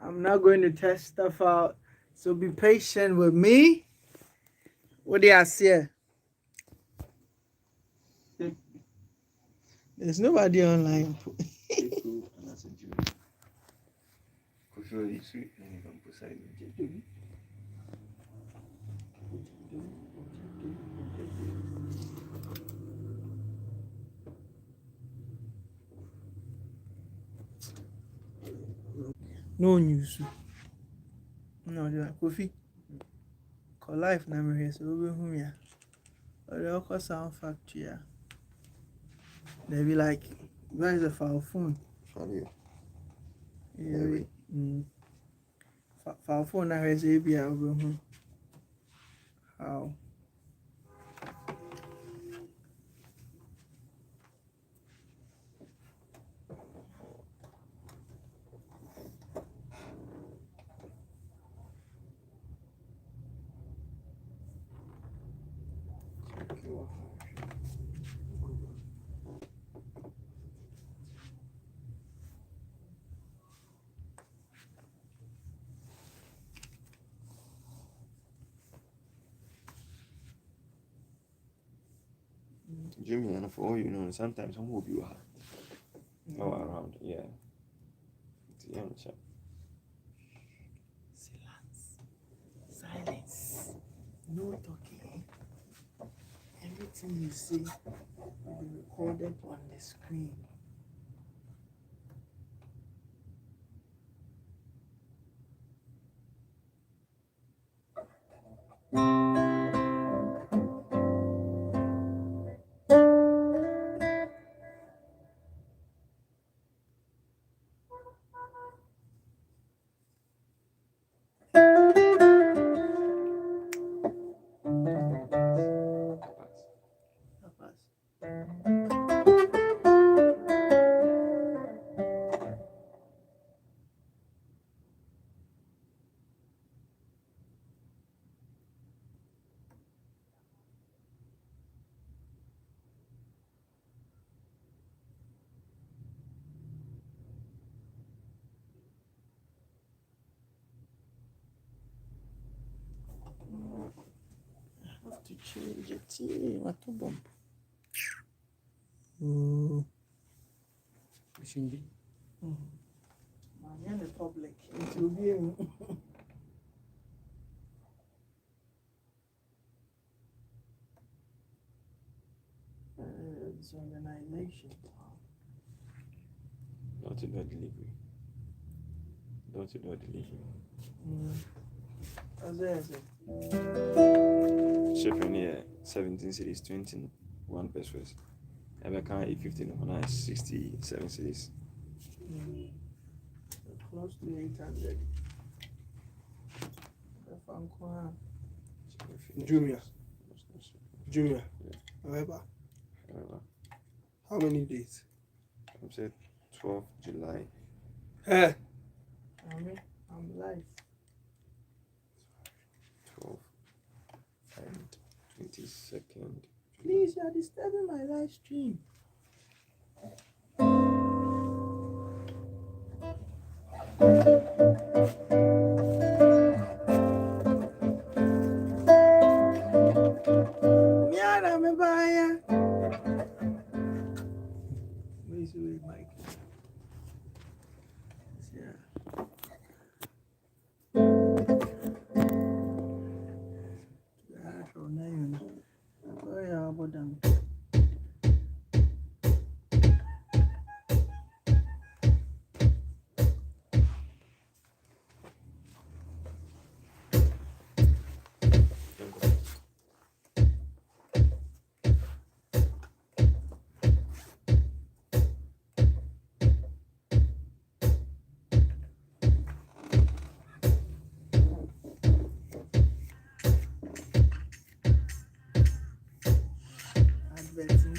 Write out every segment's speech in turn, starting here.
I'm not going to test stuff out. So be patient with me. What do I say? There's nobody online. No news. No, they're like Kofi. Call life na me so we who ya. Or they all sound factory. They be like, where is the file phone? Yeah. File phone na has a be over how. Jimmy, and for all you know, sometimes some will be around, yeah. Silence. No talking. Everything you say will be recorded on the screen. I have to change it. What a bump. Change it. Man, the public. It will be disorganization. Door-to-door delivery. Door-to-door delivery. As I said. Shipping here, 17 cities, 21 pesos. And I can't eat 15 on 67 cities. Close to 800. Jumia. Yeah. However. How many days? I'm said 12 July. I'm live. 12 and 22nd. Please, you are disturbing my live stream. Miara me baya. Where's the mic? Yeah.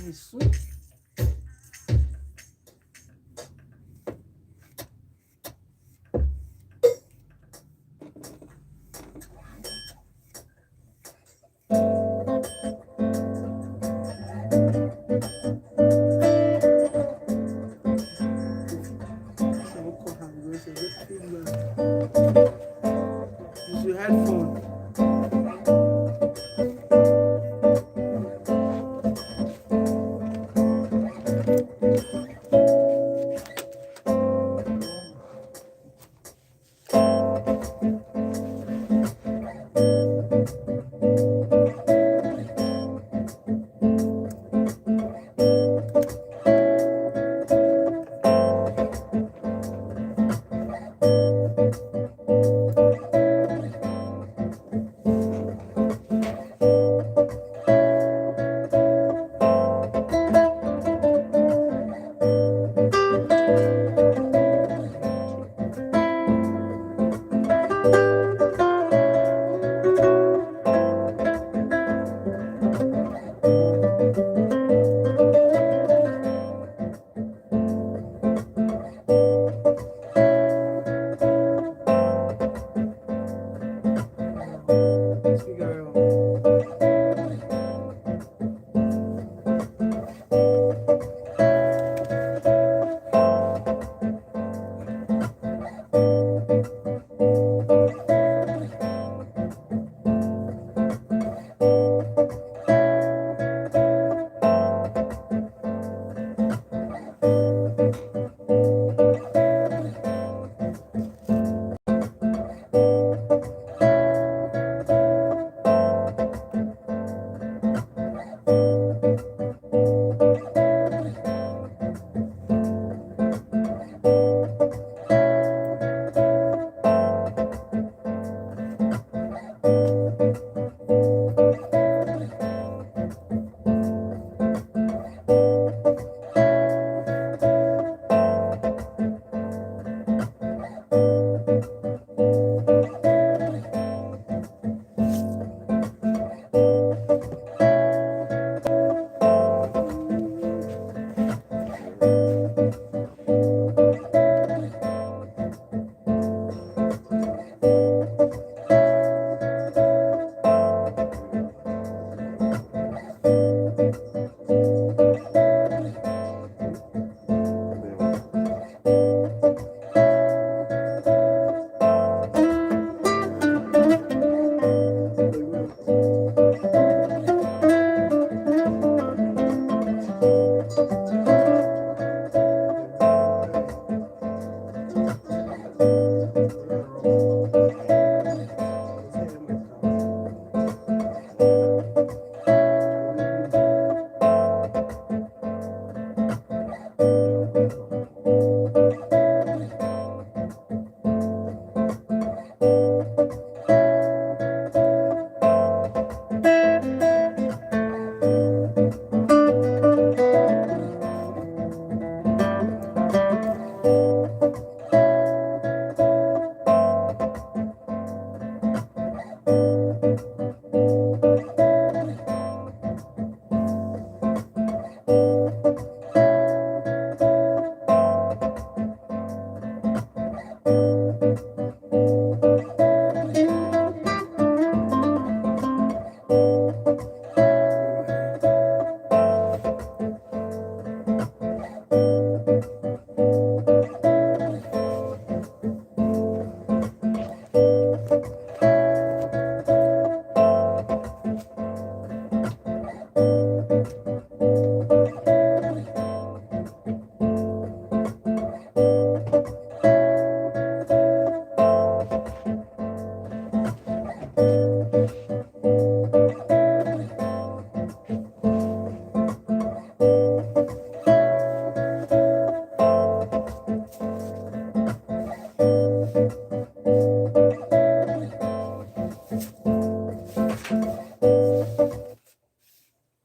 Isso. Use your headphone.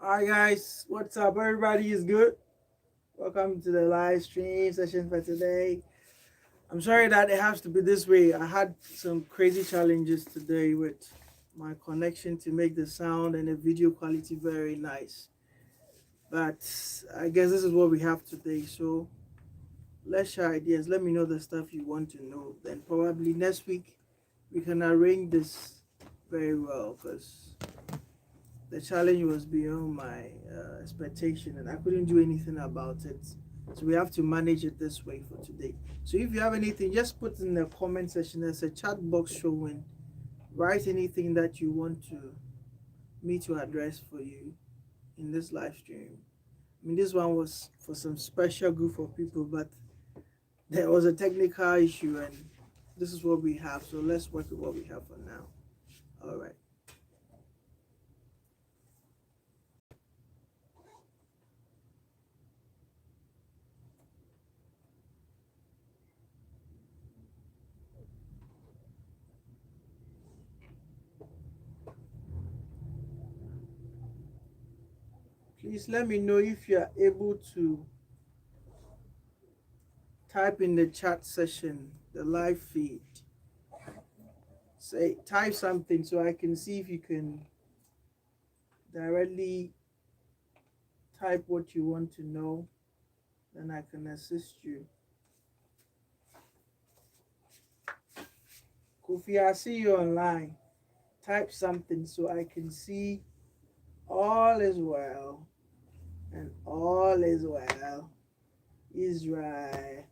Alright guys, what's up? Everybody is good. Welcome to the live stream session for today. I'm sorry that it has to be this way. I had some crazy challenges today with my connection to make the sound and the video quality very nice. But I guess this is what we have today. So let's share ideas. Let me know the stuff you want to know. Then probably next week we can arrange this very well, because the challenge was beyond my expectation and I couldn't do anything about it. So we have to manage it this way for today. So if you have anything, just put in the comment section. There's a chat box showing. Write anything that you want me to address for you in this live stream. I mean, this one was for some special group of people, but there was a technical issue, and this is what we have. So let's work with what we have for now. All right. Please let me know if you are able to type in the chat session, the live feed. Say, type something so I can see if you can directly type what you want to know, then I can assist you. Kofi, I see you online. Type something so I can see all is well. And all is well. Israel.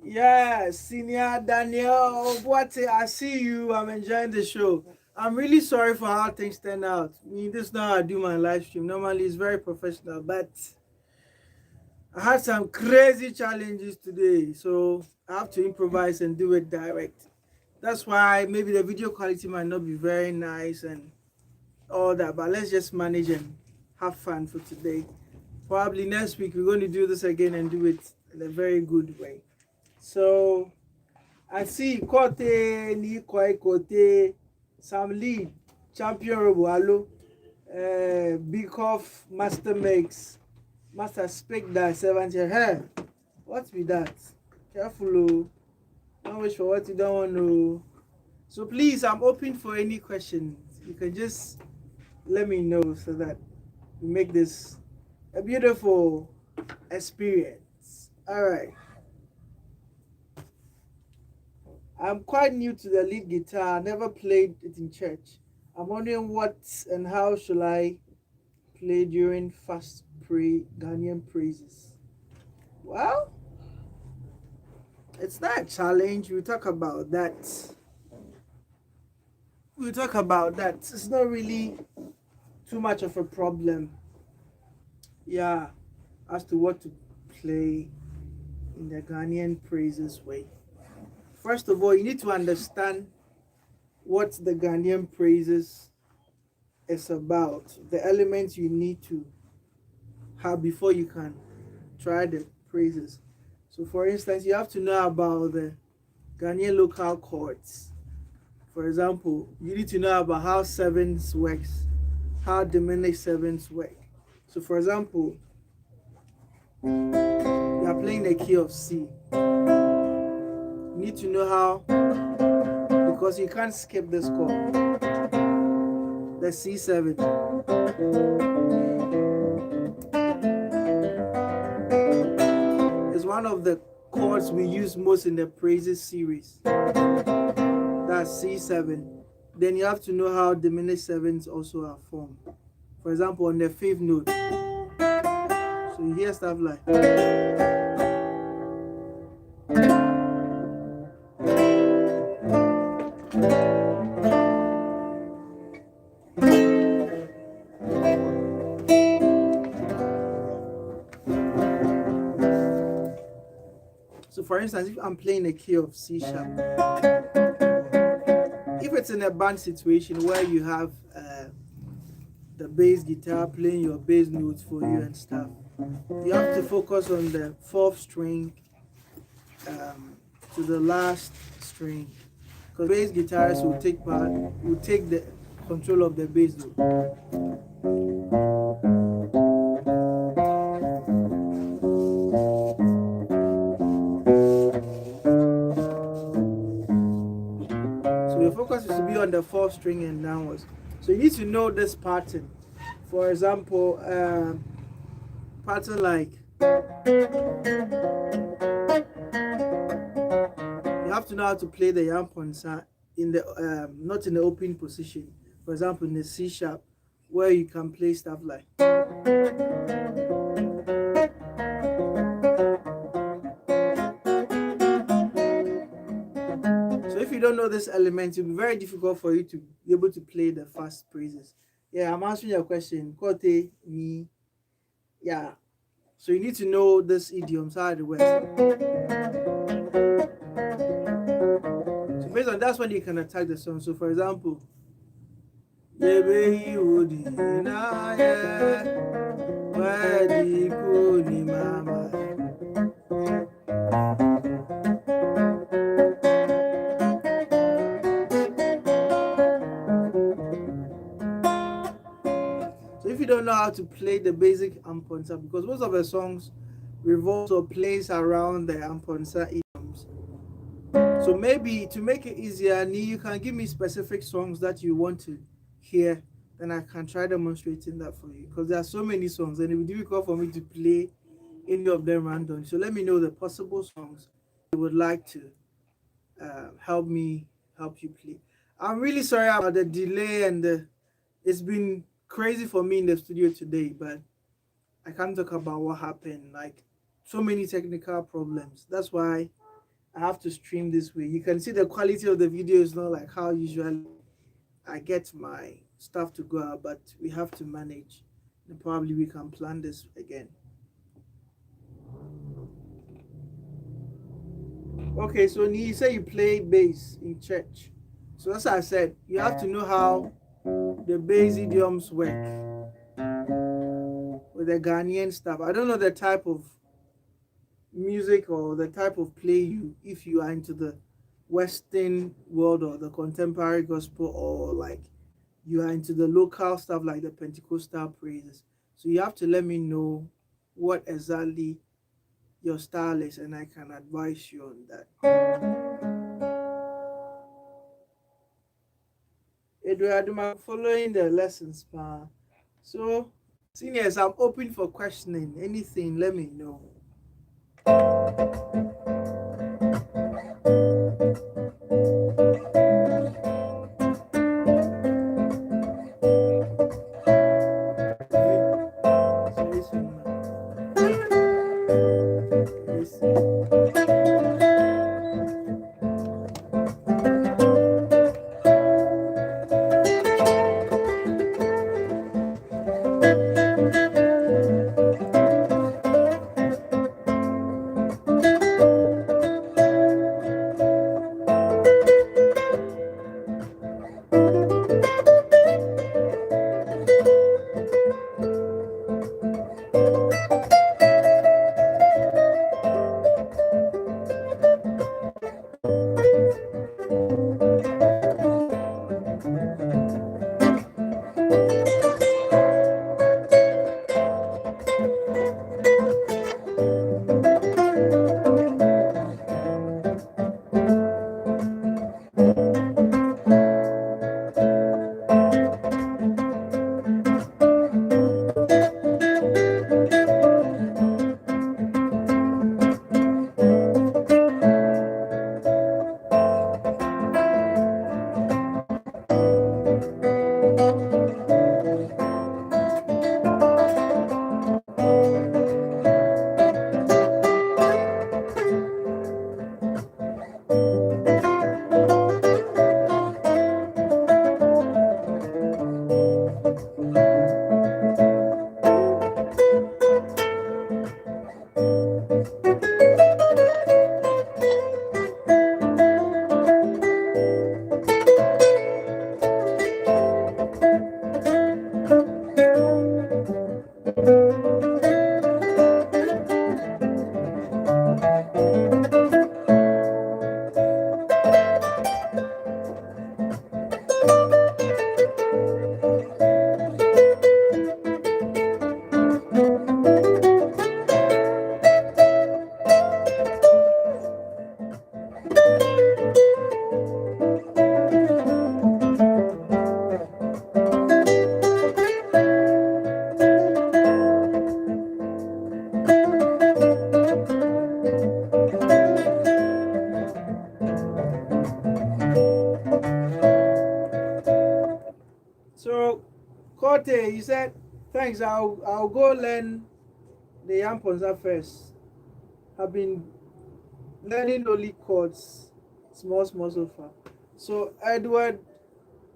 Yeah, Senior Daniel, what I see you. I'm enjoying the show. I'm really sorry for how things turned out. I mean, this is not how I do my live stream. Normally, it's very professional, but I had some crazy challenges today, so I have to improvise and do it direct. That's why maybe the video quality might not be very nice and all that, but let's just manage and have fun for today. Probably next week we're going to do this again and do it in a very good way. So I see Kote ni Koi Kote Sam Lee Champion Robo Big Off Master Makes Master Speak that 70. Hey, what's with that? Careful, don't wish for what you don't want to. So please, I'm open for any questions. You can just let me know so that we make this a beautiful experience. All right. I'm quite new to the lead guitar. I never played it in church. I'm wondering what and how shall I play during fast Ghanaian praises. Well, it's not a challenge. We'll talk about that. It's not really too much of a problem. Yeah, as to what to play in the Ghanaian praises way. First of all, you need to understand what the Ghanaian praises is about, the elements you need to have before you can try the praises. So for instance, you have to know about the Ghanaian local chords. For example, you need to know about how sevens works, how diminished sevens work. So for example, you are playing the key of C. You need to know how the because you can't skip this chord. The C7. It's one of the chords we use most in the praises series. That's C7. Then you have to know how diminished sevens also are formed. For example, on the 5th note. So you hear stuff like. So for instance, if I'm playing a key of C sharp, if it's in a band situation where you have the bass guitar playing your bass notes for you and stuff, you have to focus on the 4th string to the last string, because bass guitarists will take the control of the bass note. Your focus is to be on the 4th string and downwards. So you need to know this pattern. For example, pattern like, you have to know how to play the yamponsa in the not in the open position. For example, in the C sharp, where you can play stuff like. If you don't know this element, it will be very difficult for you to be able to play the fast praises. Yeah, I'm answering your question. Kote, me. Yeah. So you need to know this idioms, how it works. So based on that's when you can attack the song. So for example, if you don't know how to play the basic amponsa, because most of the songs revolves or plays around the amponsa idioms. So maybe to make it easier, you can give me specific songs that you want to hear, then I can try demonstrating that for you, because there are so many songs and it will be difficult for me to play any of them randomly. So let me know the possible songs you would like to help you play. I'm really sorry about the delay and it's been crazy for me in the studio today, but I can't talk about what happened. Like, so many technical problems. That's why I have to stream this way. You can see the quality of the video is not like how usually I get my stuff to go out, but we have to manage, and probably we can plan this again. Okay, so you say you play bass in church. So as I said, you have to know how the bass idioms work with the Ghanaian stuff. I don't know the type of music or the type of play if you are into the Western world or the contemporary gospel, or like you are into the local stuff like the Pentecostal praises. So you have to let me know what exactly your style is and I can advise you on that. I'm following the lessons, pa. So, seniors, I'm open for questioning. Anything, let me know. Ote, you said, thanks, I'll go learn the Yamponza first. I've been learning only chords, small so far. So Edward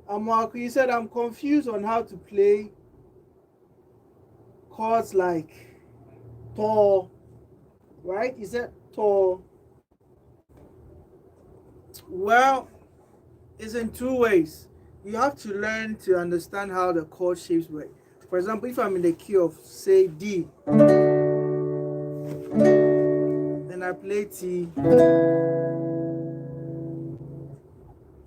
Amaku, you said I'm confused on how to play chords like tall, right? You said tall. Well, it's in two ways. You have to learn to understand how the chord shapes work. For example, if I'm in the key of, say, D, then I play T,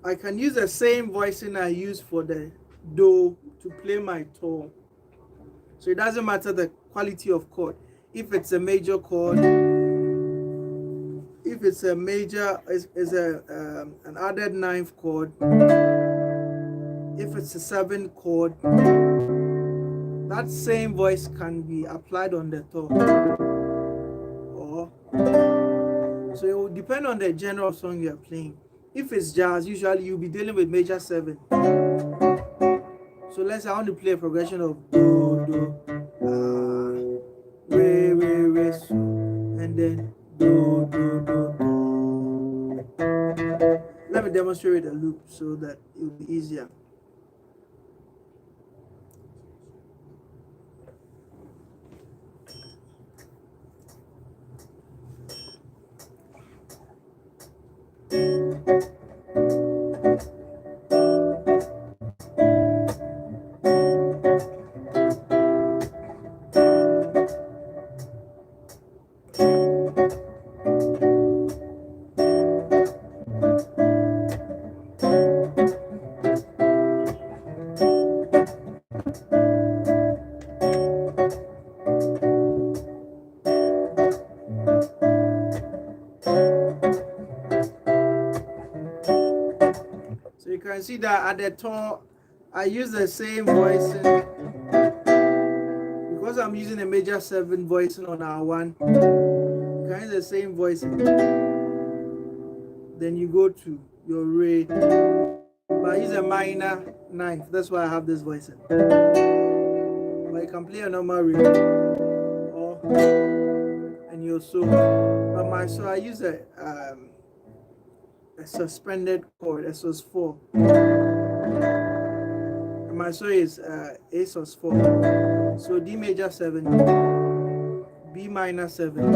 I can use the same voicing I use for the Do to play my tone. So it doesn't matter the quality of chord. If it's a major chord, if it's a major, is an added ninth chord. If it's a 7th chord, that same voice can be applied on the top. Or so it will depend on the genre of song you are playing. If it's jazz, usually you'll be dealing with major 7. So let's say I want to play a progression of do, re, so, and then do. Let me demonstrate a loop so that it will be easier. See that at the top I use the same voicing because I'm using a major 7 voicing on our one. You can use the same voicing, then you go to your re, but I use a minor 9th. That's why I have this voicing. But you can play a normal re or and your so. But my so I use a suspended chord, a sus4. And my so is a sus4. So D major 7, B minor 7,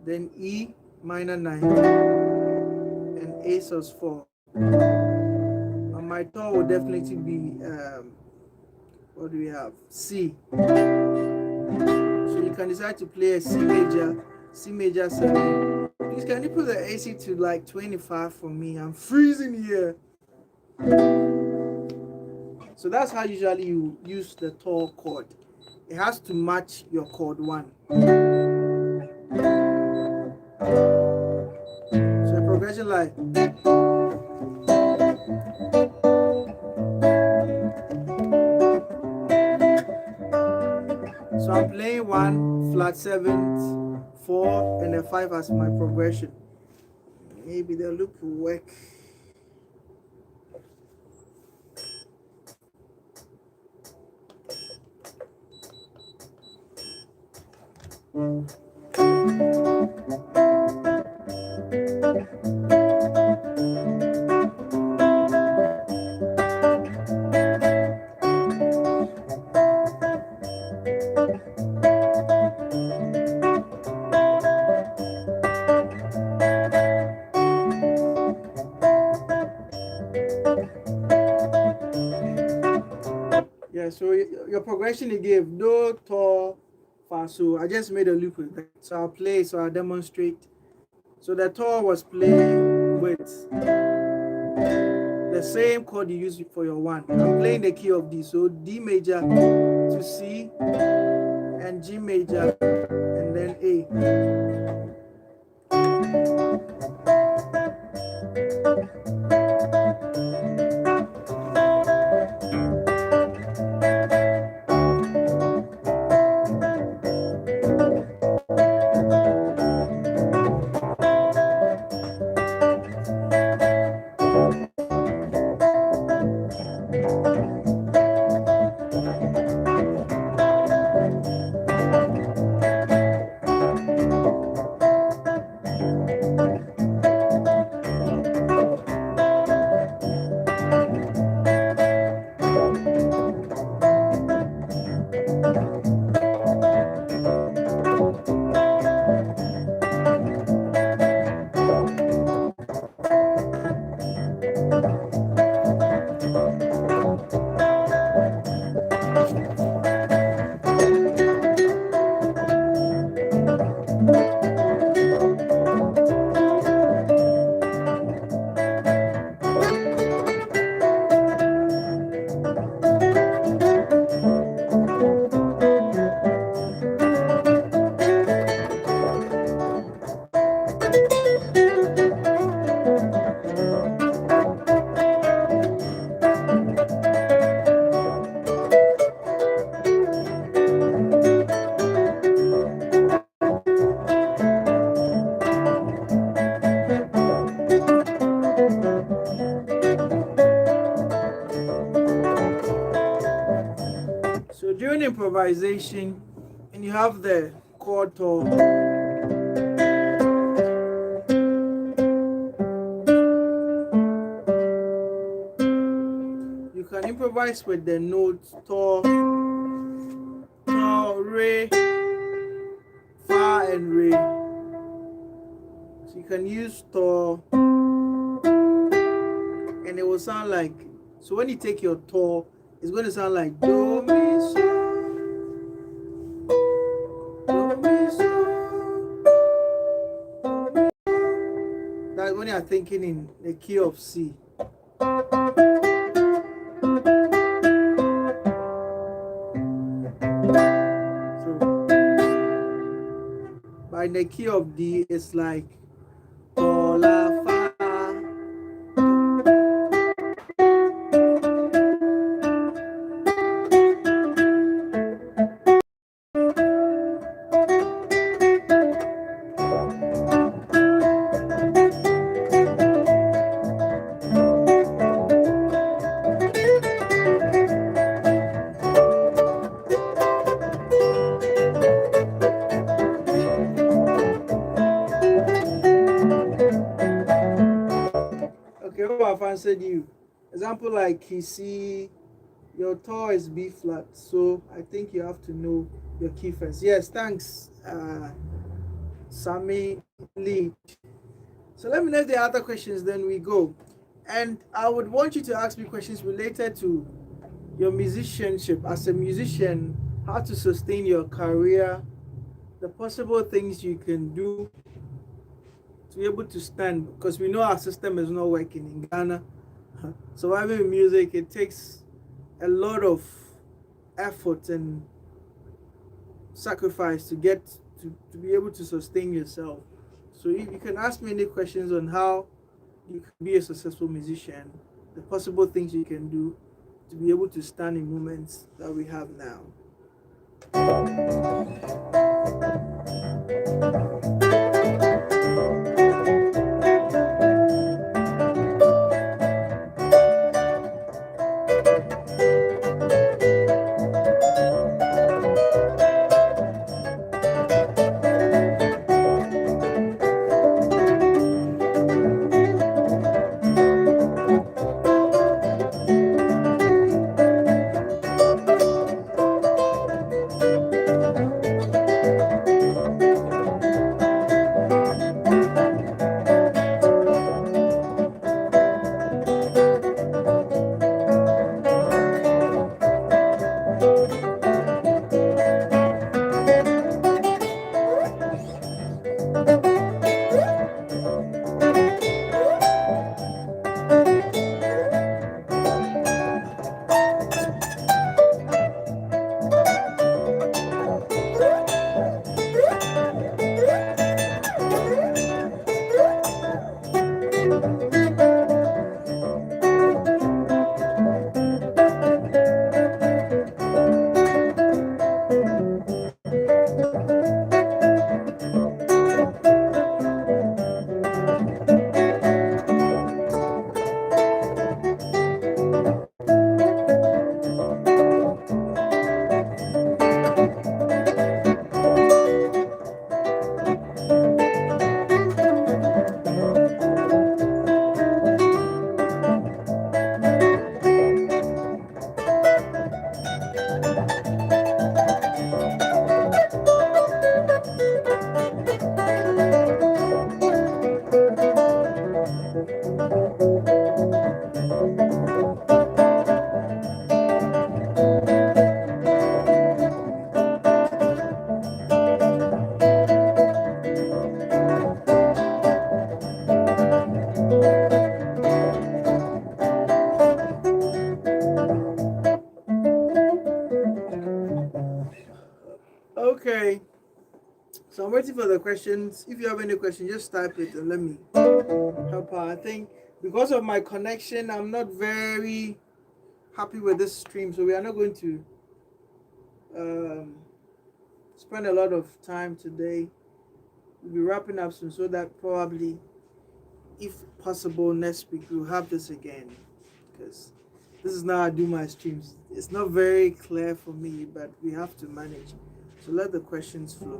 then E minor 9, and A sus4. And my tone will definitely be what do we have? C. So you can decide to play a C major 7. Please, can you put the AC to like 25 for me? I'm freezing here. So that's how usually you use the tall chord. It has to match your chord 1. So a progression like so I'm playing 1 flat 7th, 4 and a 5 as my progression. Maybe the loop will work. So your progression you gave do, to, fa. So I just made a loop with that. So I'll play, so I'll demonstrate. So the to was playing with the same chord you use for your 1. I'm playing the key of D. So D major to C and G major and then A. So during improvisation, and you have the chord tone, you can improvise with the notes to, re, fa, and re. So you can use to, and it will sound like. So when you take your to, it's going to sound like do mi so, do mi so, do mi. That's when you are thinking in the key of C. So by the key of D, it's like do la fa. I've answered you. Example like C, your to is B flat, so I think you have to know your key first. Yes, thanks, Sammy Lee. So let me know if there are other questions, then we go. And I would want you to ask me questions related to your musicianship as a musician, how to sustain your career, the possible things you can do to be able to stand, because we know our system is not working in Ghana. Surviving in music, it takes a lot of effort and sacrifice to get to be able to sustain yourself. So you can ask me any questions on how you can be a successful musician, the possible things you can do to be able to stand in moments that we have now. Okay. So I'm waiting for the questions. If you have any questions, just type it and let me help out. I think because of my connection, I'm not very happy with this stream, so we are not going to um, spend a lot of time today. We'll be wrapping up soon, so that probably, if possible, next week we'll have this again, because this is now I do my streams. It's not very clear for me, but we have to manage. So let the questions flow.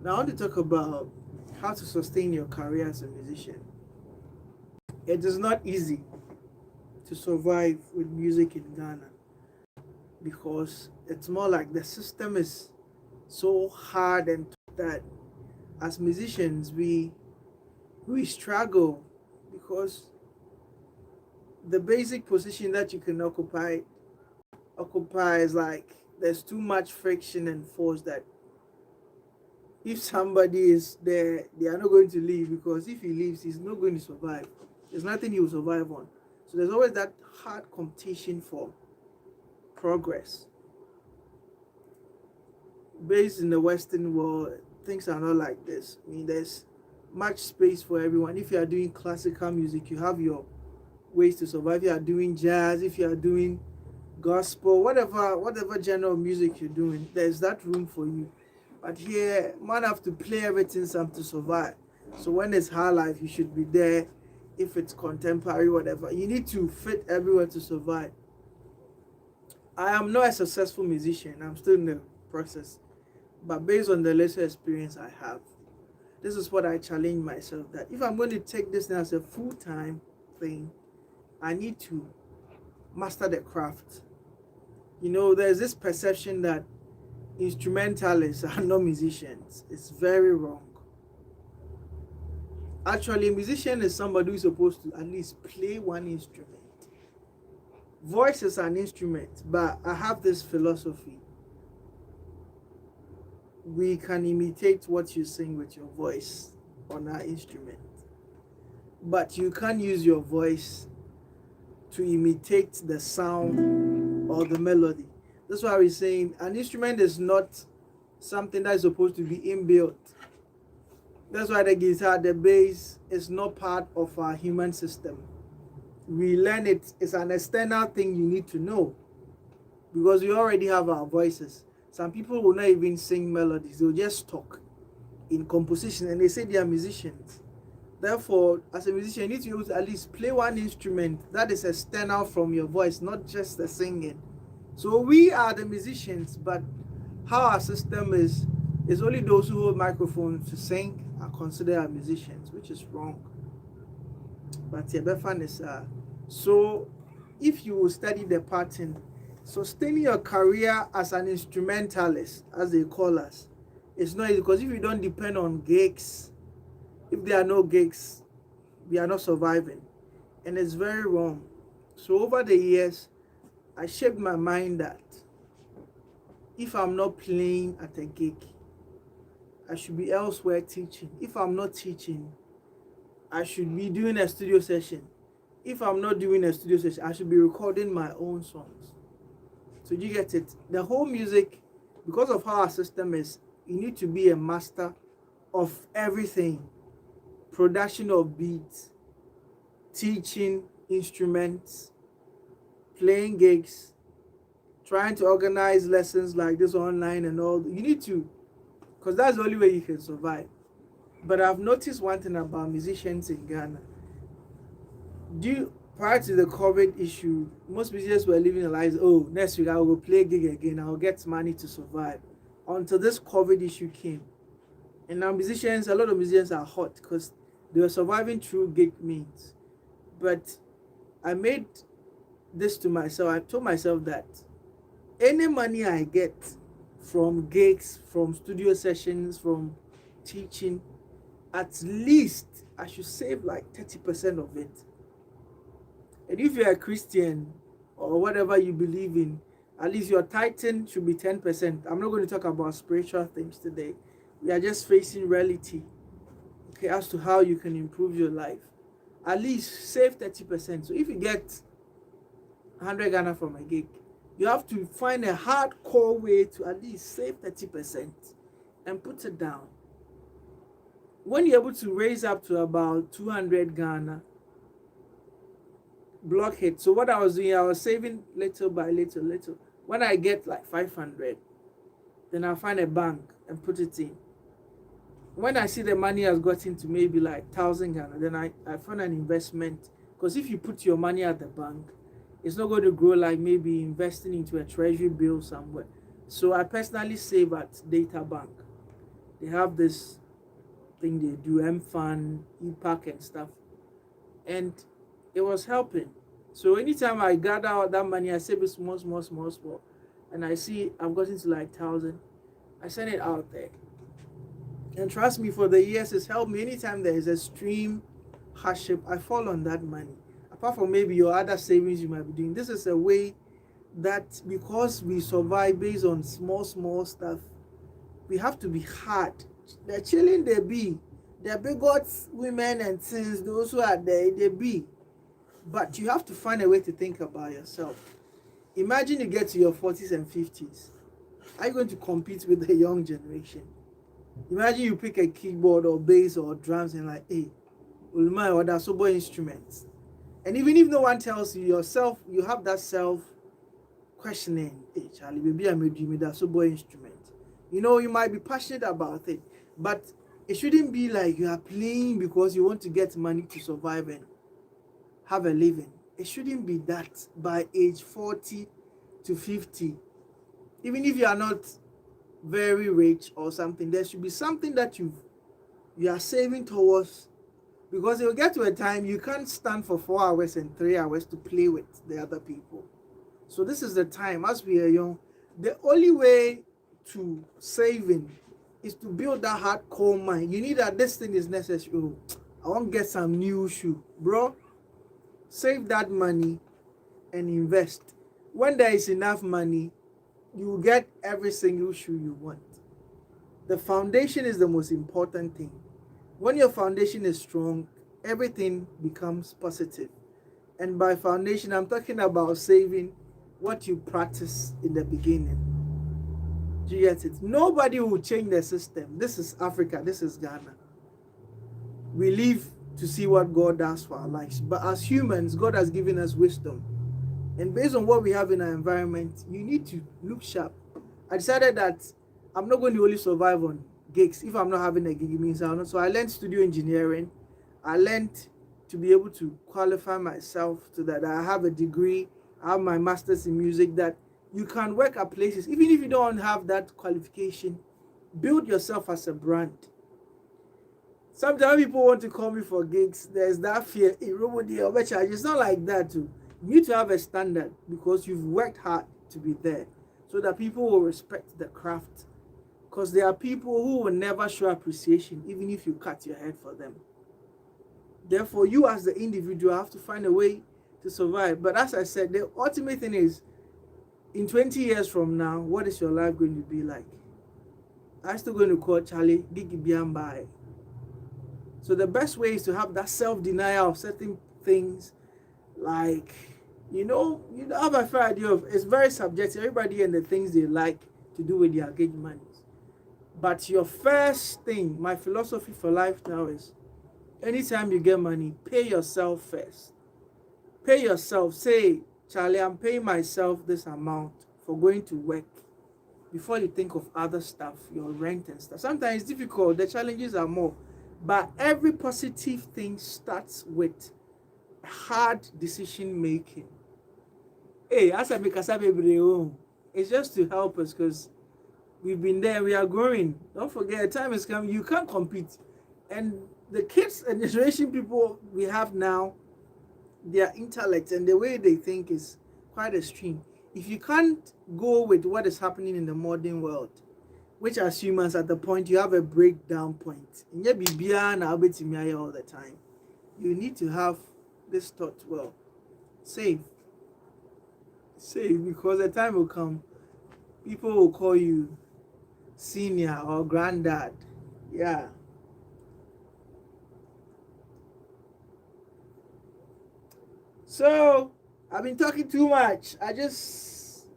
Now I want to talk about how to sustain your career as a musician. It is not easy to survive with music in Ghana because it's more like the system is so hard and that as musicians we struggle because the basic position that you can occupy is like there's too much friction and force that if somebody is there, they are not going to leave, because if he leaves, he's not going to survive. There's nothing he will survive on. So there's always that hard competition for progress. Based in the Western world, things are not like this. I mean, there's much space for everyone. If you are doing classical music, you have your ways to survive. If you are doing jazz, if you are doing gospel, whatever genre of music you're doing, there's that room for you. But here, man have to play everything some to survive. So when it's high life, you should be there. If it's contemporary, whatever, you need to fit everywhere to survive. I am not a successful musician. I'm still in the process. But based on the lesser experience I have, this is what I challenge myself, that if I'm going to take this as a full-time thing, I need to master the craft. You know, there's this perception that instrumentalists are not musicians. It's very wrong. Actually, a musician is somebody who is supposed to at least play one instrument. Voice is an instrument, but I have this philosophy. We can imitate what you sing with your voice on our instrument, but you can't use your voice to imitate the sound or the melody. That's why we're saying an instrument is not something that is supposed to be inbuilt. That's why the guitar, the bass is not part of our human system. We learn it. It's an external thing you need to know because we already have our voices. Some people will not even sing melodies. They'll just talk in composition and they say they are musicians. Therefore, as a musician, you need to be able to at least play one instrument that is external from your voice, not just the singing. So we are the musicians, but how our system is only those who hold microphones to sing are considered musicians, which is wrong. But so if you will study the pattern, sustaining your career as an instrumentalist, as they call us, it's not easy, because if you don't depend on gigs, if there are no gigs, we are not surviving, and it's very wrong. So over the years, I shaped my mind that if I'm not playing at a gig, I should be elsewhere teaching. If I'm not teaching, I should be doing a studio session. If I'm not doing a studio session, I should be recording my own songs. So you get it? The whole music, because of how our system is, you need to be a master of everything. Production of beats, teaching instruments, playing gigs, trying to organize lessons like this online and all. You need to, because that's the only way you can survive. But I've noticed one thing about musicians in Ghana. Prior to the COVID issue, most musicians were living their lives, oh, next week I will play a gig again, I'll get money to survive. Until this COVID issue came. And now musicians, a lot of musicians are hot because they were surviving through gig means. But I made this to myself. I told myself that any money I get from gigs, from studio sessions, from teaching, at least I should save like 30% of it. And if you're a Christian or whatever you believe in, at least your tithing should be 10%. I'm not going to talk about spiritual things today. We are just facing reality, okay, as to how you can improve your life. At least save 30%. So if you get 100 Ghana from a gig, You have to find a hardcore way to at least save 30% and put it down. When you're able to raise up to about 200 Ghana, block it. So what I was doing, I was saving little by little. When I get like 500, then I'll find a bank and put it in. When I see the money has gotten to maybe like 1,000 Ghana, then I find an investment. Because if you put your money at the bank, it's not going to grow like maybe investing into a treasury bill somewhere. So I personally save at Data Bank. They have this thing they do, M-Fan, EPAC and stuff. And it was helping. So anytime I gather out that money, I save it small. And I see I've gotten to like 1,000. I send it out there. And trust me, for the years, it's helped me. Anytime there is extreme hardship, I fall on that money. Apart from maybe your other savings you might be doing, this is a way that because we survive based on small stuff, we have to be hard. The chilling they be, the bigots, women and things, those who are there, they be. But you have to find a way to think about yourself. Imagine you get to your 40s and 50s. Are you going to compete with the young generation? Imagine you pick a keyboard or bass or drums and like, hey, Ulma or that sober instruments. And even if no one tells you yourself, you have that self-questioning. Hey, Charlie, maybe I made you with that sober instrument. You know, you might be passionate about it, but it shouldn't be like you are playing because you want to get money to survive and have a living. It shouldn't be that by age 40 to 50. Even if you are not very rich or something, there should be something that you are saving towards, because it will get to a time you can't stand for 4 hours and 3 hours to play with the other people. So this is the time, as we are young, the only way to saving is to build that hardcore mind. You need that this thing is necessary. Oh, I want to get some new shoe, bro. Save that money and invest. When there is enough money, you will get every single shoe you want. The foundation is the most important thing. When your foundation is strong, everything becomes positive. And by foundation, I'm talking about saving what you practice in the beginning. Do you get it? Nobody will change the system. This is Africa. This is Ghana. We live to see what God does for our lives. But as humans, God has given us wisdom. And based on what we have in our environment, you need to look sharp. I decided that I'm not going to only survive on gigs. If I'm not having a gig, it means I'm not. So I learned studio engineering. I learned to be able to qualify myself so that I have a degree. I have my master's in music, that you can work at places. Even if you don't have that qualification, build yourself as a brand. Sometimes people want to call me for gigs. There's that fear. It's not like that too. You need to have a standard because you've worked hard to be there, so that people will respect the craft. Because there are people who will never show appreciation even if you cut your head for them. Therefore, you as the individual have to find a way to survive. But as I said, the ultimate thing is, in 20 years from now, what is your life going to be like? I'm still going to call Charlie Gigi Biambai. So the best way is to have that self-denial of certain things, like, you have a fair idea of, it's very subjective, everybody and the things they like to do with their gig money. But your first thing, my philosophy for life now is, anytime you get money, pay yourself first. Pay yourself. Say, Charlie, I'm paying myself this amount for going to work, before you think of other stuff, your rent and stuff. Sometimes it's difficult, the challenges are more. But every positive thing starts with hard decision making. Hey, as I make it's just to help us, because we've been there, we are growing. Don't forget, time is coming, you can't compete. And the kids and generation people we have now, their intellect and the way they think is quite extreme. If you can't go with what is happening in the modern world, which as humans at the point you have a breakdown point, and you be all the time, you need to have this thought, well, save, because the time will come, people will call you senior or granddad. Yeah. So I've been talking too much. I just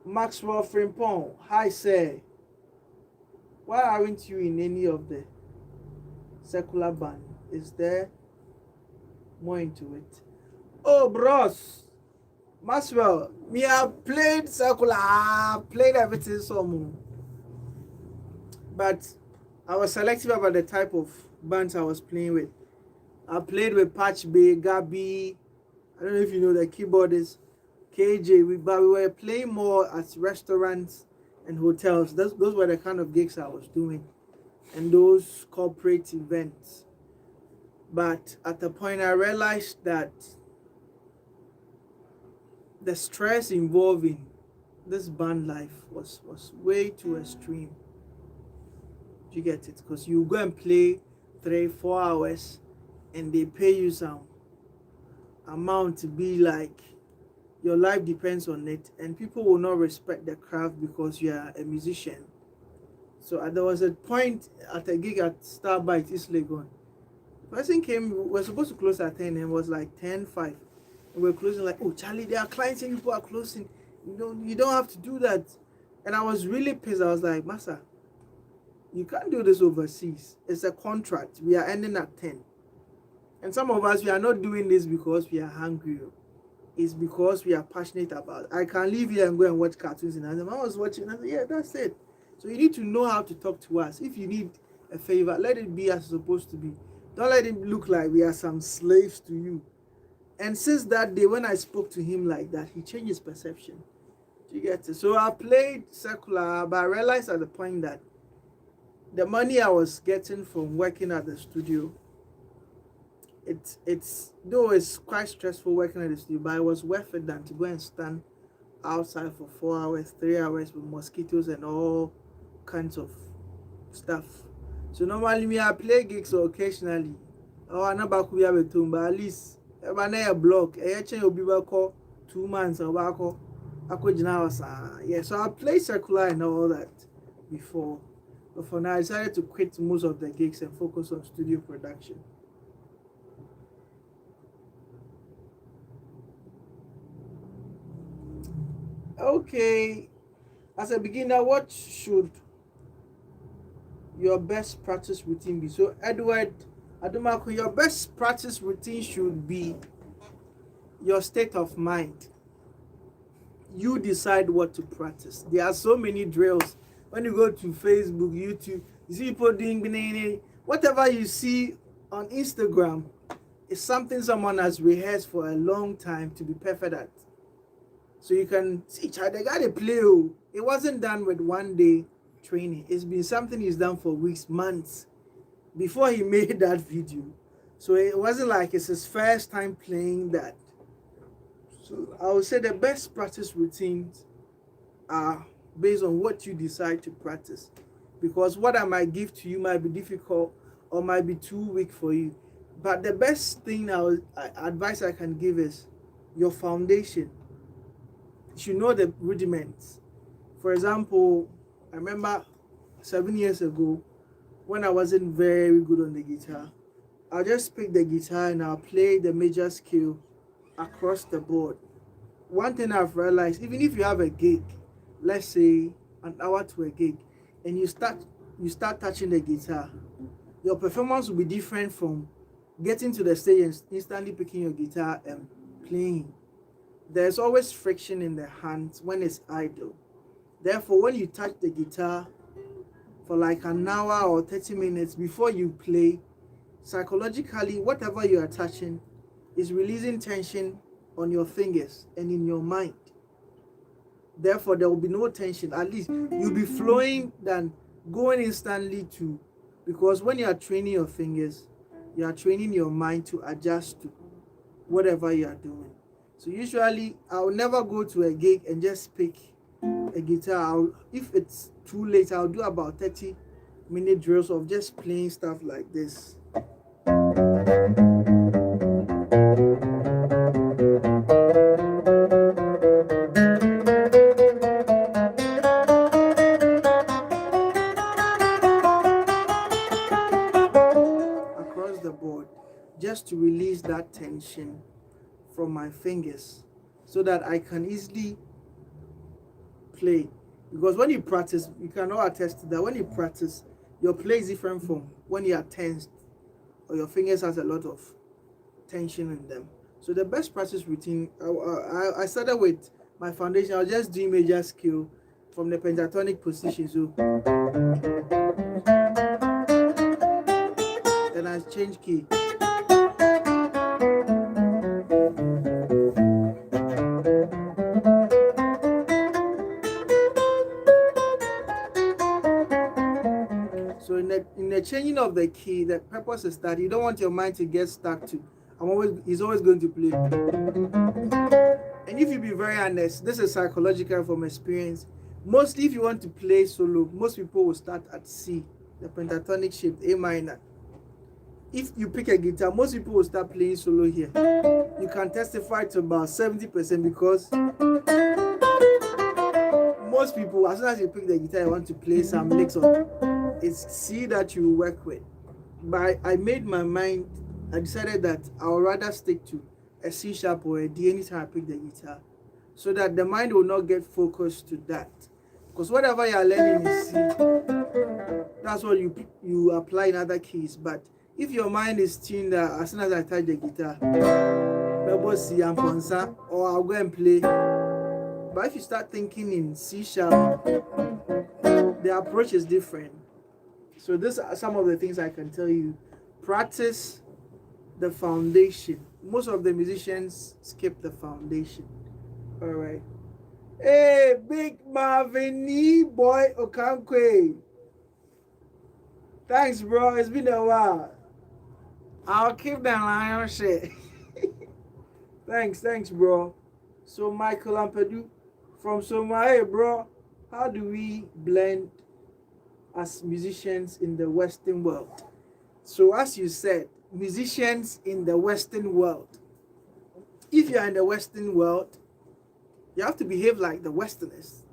Maxwell Frimpong, hi sir. Why aren't you in any of the secular band? Is there more into it? Oh, bros, Maxwell, me have played secular, played everything some, but I was selective about the type of bands I was playing with. I played with Patch Bay, Gabi. I don't know if you know the keyboardist, KJ. But we were playing more at restaurants and hotels. Those were the kind of gigs I was doing, and those corporate events. But at the point, I realized that the stress involving this band life was way too extreme. Do you get it? Because you go and play 3-4 hours and they pay you some amount to be like your life depends on it, and people will not respect the craft because you are a musician. So there was a point at a gig at Starbucks East Legon. The person came, we were supposed to close at 10 and it was like 10:05. And we were closing like, oh Charlie, there are clients and people are closing. You don't have to do that. And I was really pissed. I was like, Massa, you can't do this overseas. It's a contract. We are ending at 10. And some of us, we are not doing this because we are hungry. It's because we are passionate about it. I can leave here and go and watch cartoons. And I was watching, and I said, yeah, that's it. So you need to know how to talk to us. If you need a favor, let it be as it's supposed to be. Don't let it look like we are some slaves to you. And since that day, when I spoke to him like that, he changed his perception. Do you get it? So I played secular, but I realized at the point that the money I was getting from working at the studio, it's though it's quite stressful working at the studio, but it was worth it than to go and stand outside for 4 hours, 3 hours with mosquitoes and all kinds of stuff. So normally me I play gigs occasionally. Oh, I never could have a tune, but at least if I a block, I change will be back 2 months or back. I could now yeah. So I play secular and all that before. But for now, I decided to quit most of the gigs and focus on studio production. Okay, as a beginner, what should your best practice routine be? So, Edward Adumako, your best practice routine should be your state of mind. You decide what to practice. There are so many drills. When you go to Facebook, YouTube, you see people doing whatever you see on Instagram is something someone has rehearsed for a long time to be perfect at. So you can see, they got to play. It wasn't done with 1 day training. It's been something he's done for weeks, months before he made that video. So it wasn't like it's his first time playing that. So I would say the best practice routines are based on what you decide to practice, because what I might give to you might be difficult or might be too weak for you. But the best thing advice I can give is your foundation. You should know the rudiments. For example, I remember 7 years ago when I wasn't very good on the guitar, I'll just pick the guitar and I'll play the major scale across the board. One thing I've realized, even if you have a gig, let's say an hour to a gig, and you start touching the guitar, your performance will be different from getting to the stage and instantly picking your guitar and playing. There's always friction in the hands when it's idle. Therefore, when you touch the guitar for like an hour or 30 minutes before you play, psychologically, whatever you are touching is releasing tension on your fingers and in your mind. Therefore, there will be no tension. At least you'll be flowing than going instantly to, because when you are training your fingers, you are training your mind to adjust to whatever you are doing. So usually, I'll never go to a gig and just pick a guitar. If it's too late, I'll do about 30-minute drills of just playing stuff like this. Across the board, just to release that tension from my fingers so that I can easily play, because when you practice, you cannot attest to that. When you practice, your play is different from when you are tensed or your fingers has a lot of tension in them. So the best practice routine, I started with my foundation. I was just doing major scale from the pentatonic position. So then I changed key. So in the changing of the key, the purpose is that you don't want your mind to get stuck to. He's always going to play. And if you be very honest, this is psychological from experience. Mostly, if you want to play solo, most people will start at C, the pentatonic shape, A minor. If you pick a guitar, most people will start playing solo here. You can testify to about 70% because most people, as soon as you pick the guitar, you want to play some licks on. It's C that you work with. But I made my mind, I decided that I would rather stick to a C sharp or a D anytime I pick the guitar, so that the mind will not get focused to that. Because whatever you are learning is C, that's what you apply in other keys. But if your mind is tuned that as soon as I touch the guitar, maybe C and Ponsa, or I'll go and play. But if you start thinking in C sharp, the approach is different. So these are some of the things I can tell you. Practice the foundation. Most of the musicians skip the foundation. All right. Hey, Big Marvin Boy Okankwe. Thanks, bro. It's been a while. I'll keep the lion shit. Thanks, bro. So Michael Ampadu from Somalia, bro. How do we blend as musicians in the Western world? So as you said, musicians in the Western world. If you are in the Western world, you have to behave like the Westerners.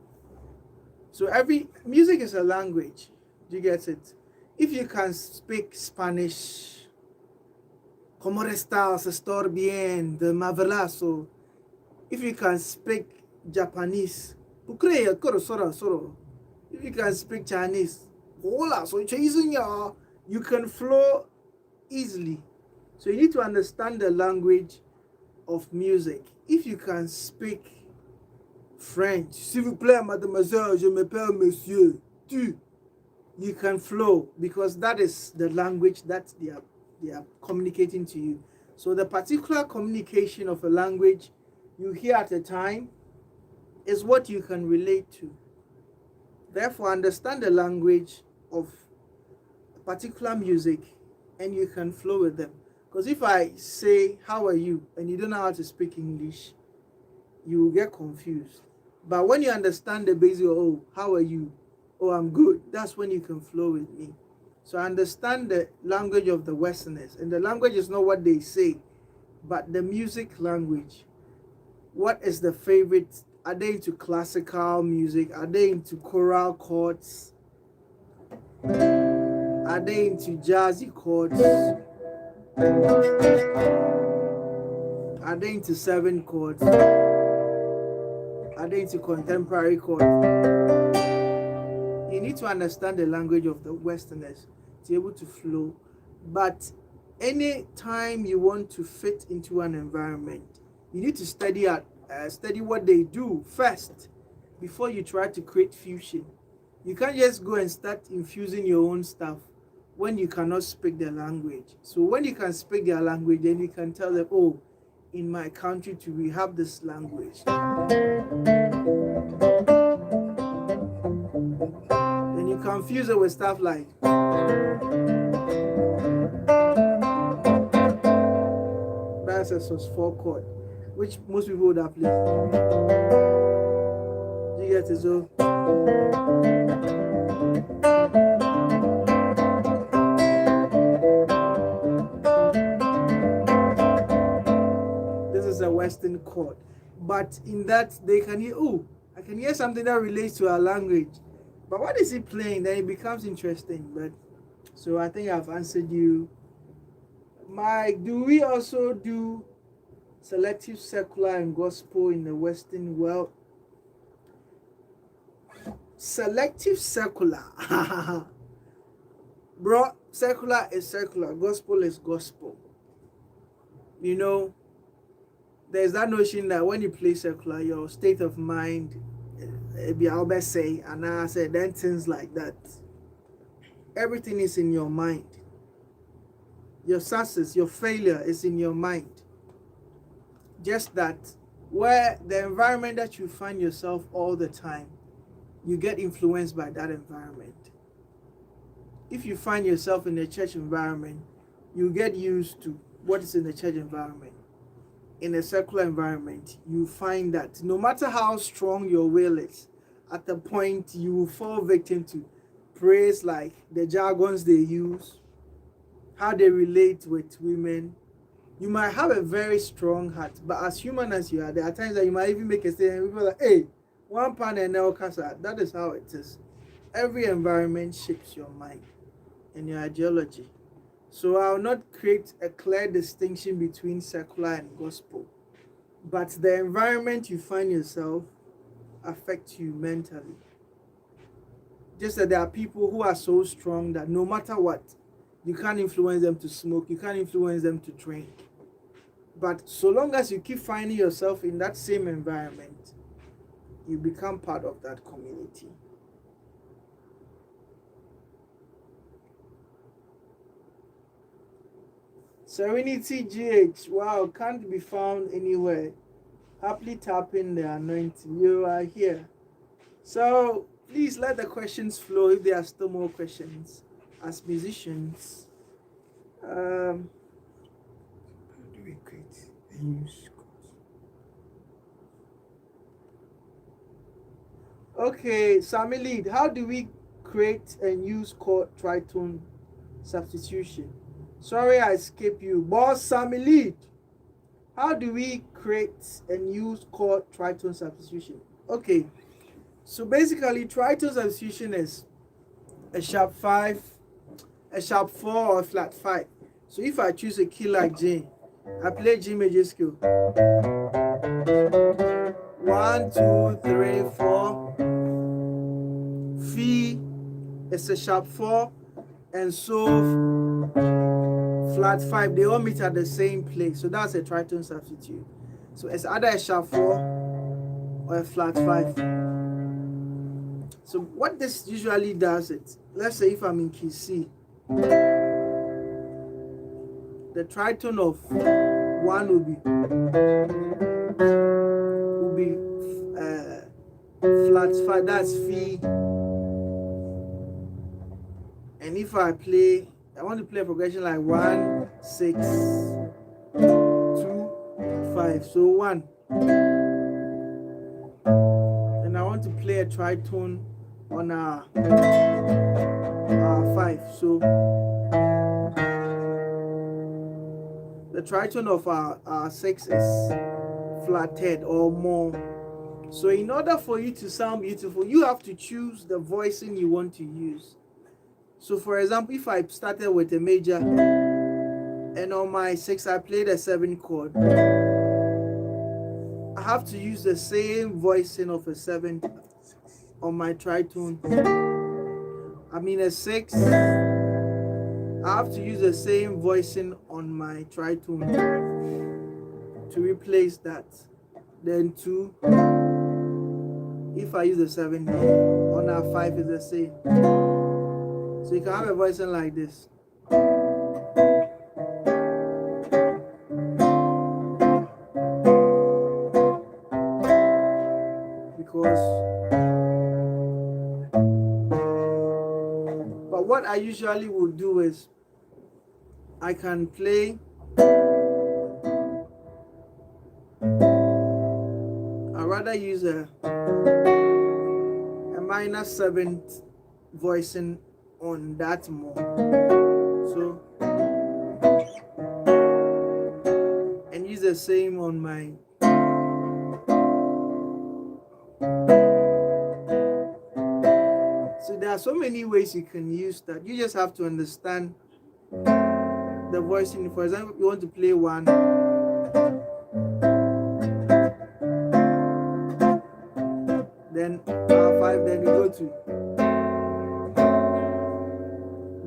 So every music is a language. Do you get it? If you can speak Spanish, como estás, estar bien, de mavelazo. If you can speak Japanese, if you can speak Chinese, you can flow easily. So you need to understand the language of music. If you can speak French, s'il vous plaît, mademoiselle, je m'appelle monsieur, you can flow, because that is the language that they are communicating to you. So the particular communication of a language you hear at a time is what you can relate to. Therefore, understand the language of a particular music and you can flow with them. Because if I say, how are you? And you don't know how to speak English, you will get confused. But when you understand the basic, oh, how are you? Oh, I'm good. That's when you can flow with me. So understand the language of the Westerners. And the language is not what they say, but the music language. What is the favorite? Are they into classical music? Are they into choral chords? Are they into jazzy chords? Are they into 7 chords? Are they into contemporary chords? You need to understand the language of the Westerners to be able to flow. But any time you want to fit into an environment, you need to study what they do first before you try to create fusion. You can't just go and start infusing your own stuff when you cannot speak their language. So when you can speak their language, then you can tell them, oh, in my country too, we have this language. Then you confuse it with stuff like that's a sus4 chord, which most people would have played. You get it? So this is a Western chord, but in that they can hear, oh, I can hear something that relates to our language. But what is he playing? Then it becomes interesting. But so I think I've answered you. Mike, do we also do selective secular and gospel in the Western world? selective circular. Bro, circular is circular, gospel is gospel. You know, there's that notion that when you play circular, your state of mind, I'll say, and I said, then things like that. Everything is in your mind. Your success, your failure is in your mind. Just that where the environment that you find yourself all the time, you get influenced by that environment. If you find yourself in a church environment, you get used to what is in the church environment. In a secular environment, you find that no matter how strong your will is, at the point you will fall victim to praise like the jargons they use, how they relate with women. You might have a very strong heart, but as human as you are, there are times that you might even make a statement. People are like, hey, one pan and now casa. That is how it is. Every environment shapes your mind and your ideology. So I'll not create a clear distinction between secular and gospel. But the environment you find yourself affects you mentally. Just that there are people who are so strong that no matter what, you can't influence them to smoke, you can't influence them to drink. But so long as you keep finding yourself in that same environment, you become part of that community. Serenity GH, wow, can't be found anywhere. Happily tapping the anointing. You are here. So please let the questions flow if there are still more questions. As musicians, How do we create a use chord? okay, Sammy Lead, how do we create and use chord Triton substitution? Sorry, I skipped you. Boss Sammy Lead, how do we create and use chord Triton substitution? Okay, so basically Triton substitution is a sharp 5, a sharp 4, or a flat 5. So if I choose a key like G, I play G major scale. 1, 2, 3, 4. Fee is a sharp 4, and so flat 5. They all meet at the same place. So that's a Triton substitute. So it's either a sharp 4 or a flat 5. So what this usually does is, let's say if I'm in key C, the Triton of 1 will be flat 5, that's Fee. And if I want to play a progression like 1, 6, 2, 5, so 1. And I want to play a tritone on a 5, so the tritone of our 6 is flatted or more. So in order for you to sound beautiful, you have to choose the voicing you want to use. So for example, if I started with a major and on my 6 I played a 7 chord, I have to use the same voicing of a 7 on my tritone. I mean a 6, I have to use the same voicing on my tritone to replace that. Then 2, if I use the 7 on our 5 is the same. So you can have a voicing like this. But what I usually would do is I can play I'd rather use a minor 7th voicing on that more. So and use the same on my so there are so many ways you can use that. You just have to understand the voicing. For example, you want to play 1, then R5, then you go to,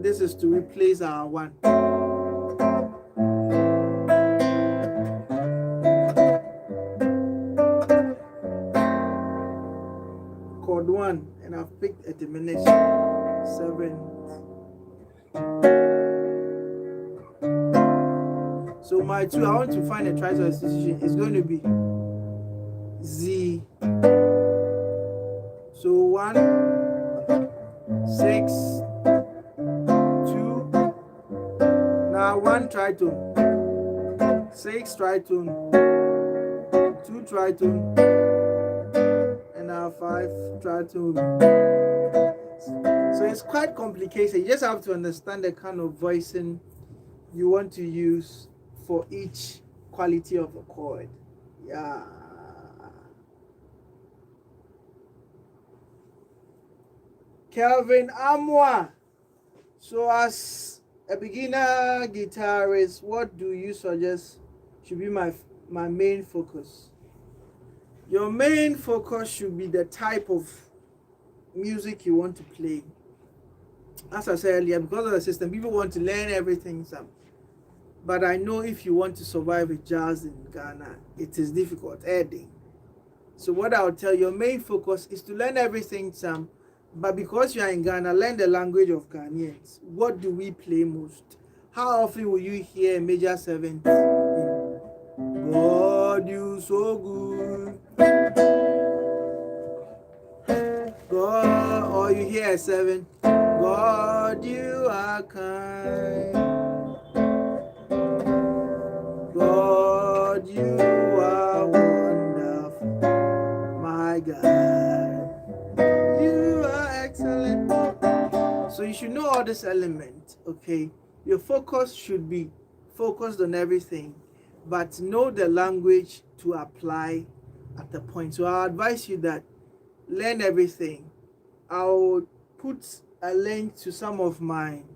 this is to replace R1. Chord 1, and I've picked a diminished 7th. So my 2, I want to find a Triton Substitution. It's going to be Z. So 1, 6, 2. Now 1 tritone, 6 tritone, 2 tritone, and now 5 tritone. So it's quite complicated. You just have to understand the kind of voicing you want to use for each quality of a chord. Yeah. Kelvin Amwa. So as a beginner guitarist, what do you suggest should be my main focus? Your main focus should be the type of music you want to play. As I said earlier, because of the system, people want to learn everything. But I know if you want to survive with jazz in Ghana, it is difficult. So what I would tell you, your main focus is to learn everything, Sam. But because you are in Ghana, learn the language of Ghanaians. What do we play most? How often will you hear a major 7th? God, you so good. God, or you hear a 7. God, you are kind. God, you are wonderful. My God, you are excellent. So you should know all these elements, okay? Your focus should be focused on everything, but know the language to apply at the point. So I advise you that learn everything. I'll put a link to some of mine.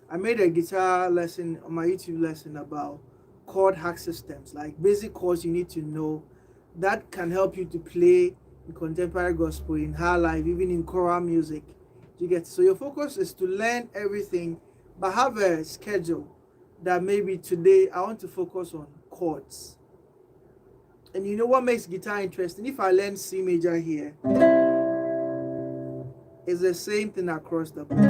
I made a guitar lesson on my YouTube lesson about chord hack systems, like basic chords you need to know that can help you to play in contemporary gospel, in high life, even in choral music. You get it? So your focus is to learn everything, but have a schedule that maybe today I want to focus on chords. And you know what makes guitar interesting? If I learn C major here, it's the same thing across the board.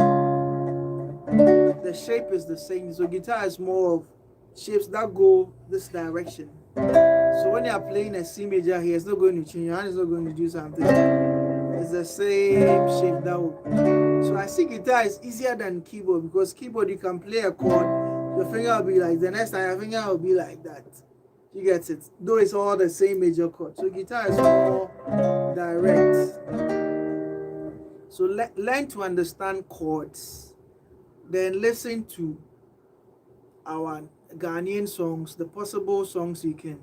The shape is the same. So guitar is more of shapes that go this direction. So when you are playing a C major here, it's not going to change. Your hand is not going to do something. It's the same shape that will. So I see guitar is easier than keyboard, because keyboard you can play a chord, your finger will be like the next time your finger will be like that. You get it? Though it's all the same major chord. So guitar is more direct. So learn to understand chords. Then listen to our Ghanaian songs, the possible songs you can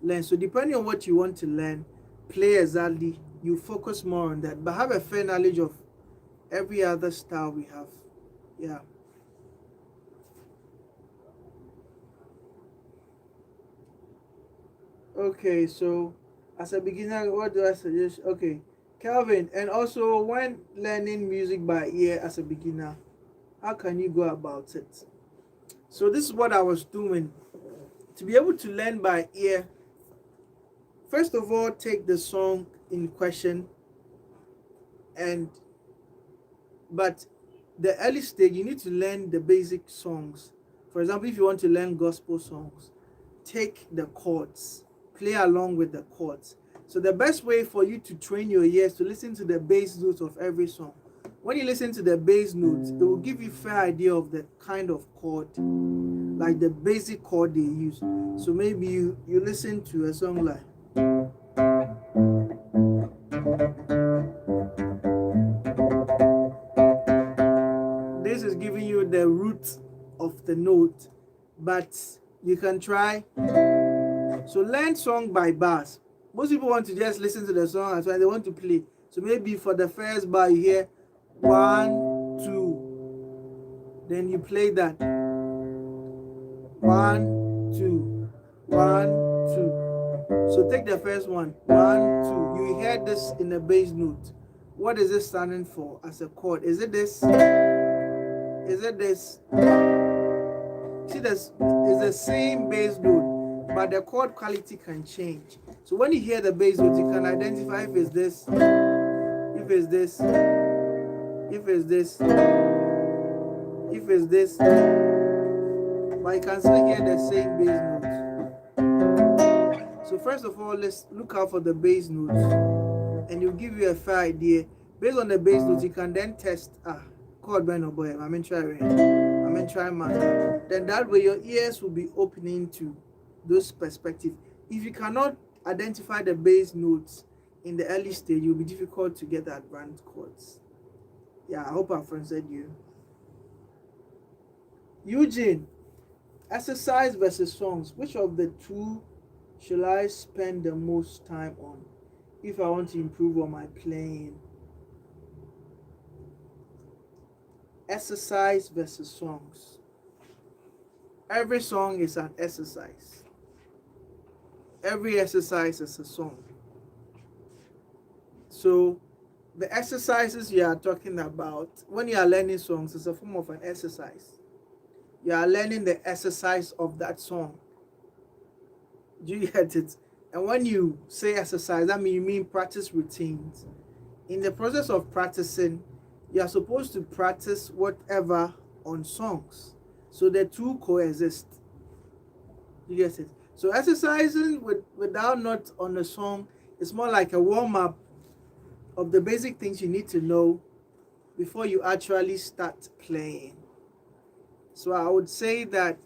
learn. So depending on what you want to learn, play exactly. You focus more on that, but have a fair knowledge of every other style we have. Yeah. Okay, so as a beginner, what do I suggest? Okay, Calvin, and also when learning music by ear as a beginner, how can you go about it? So this is what I was doing. To be able to learn by ear, first of all, take the song in question, but the early stage, you need to learn the basic songs. For example, if you want to learn gospel songs, take the chords, play along with the chords. So the best way for you to train your ears to listen to the bass notes of every song. When you listen to the bass notes, it will give you a fair idea of the kind of chord, like the basic chord they use. So maybe you listen to a song like, this is giving you the root of the note, but you can try. So learn song by bars. Most people want to just listen to the song and so they want to play. So maybe for the first bar you hear 1, 2, then you play that 1, 2, 1, 2. So take the first one. 1, 2. You hear this in the bass note. What is it standing for as a chord? Is it this? Is it this? See, this is the same bass note, but the chord quality can change. So when you hear the bass note, you can identify if it's this, if it's this, if it's this, if it's this, but you can still hear the same bass note. So first of all, let's look out for the bass notes, and it'll give you a fair idea. Based on the bass notes, you can then test chord bend or boy. I'm in try man. Then that way your ears will be opening to those perspectives. If you cannot identify the bass notes in the early stage, it will be difficult to get the advanced chords. Yeah, I hope I've answered you. Eugene, exercise versus songs. Which of the two shall I spend the most time on if I want to improve on my playing? Exercise versus songs. Every song is an exercise. Every exercise is a song. So the exercises you are talking about, when you are learning songs, it's a form of an exercise. You are learning the exercise of that song. Do you get it? And when you say exercise, that means you mean practice routines. In the process of practicing, you are supposed to practice whatever on songs. So the two coexist. You get it? So exercising without notes on a song is more like a warm-up of the basic things you need to know before you actually start playing. So I would say that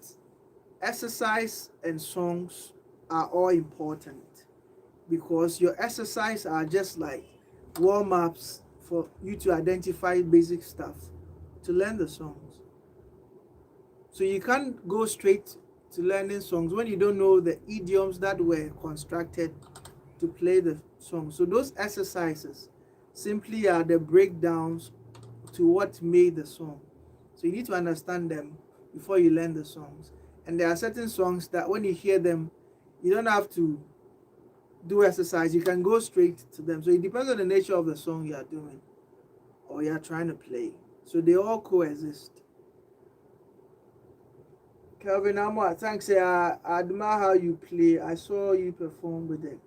exercise and songs are all important, because your exercise are just like warm-ups for you to identify basic stuff to learn the songs. So you can't go straight to learning songs when you don't know the idioms that were constructed to play the song. So those exercises simply are the breakdowns to what made the song. So you need to understand them before you learn the songs. And there are certain songs that when you hear them, you don't have to do exercise. You can go straight to them. So it depends on the nature of the song you are doing or you are trying to play. So they all coexist. Kelvin Amwa, thanks. I admire how you play. I saw you perform with the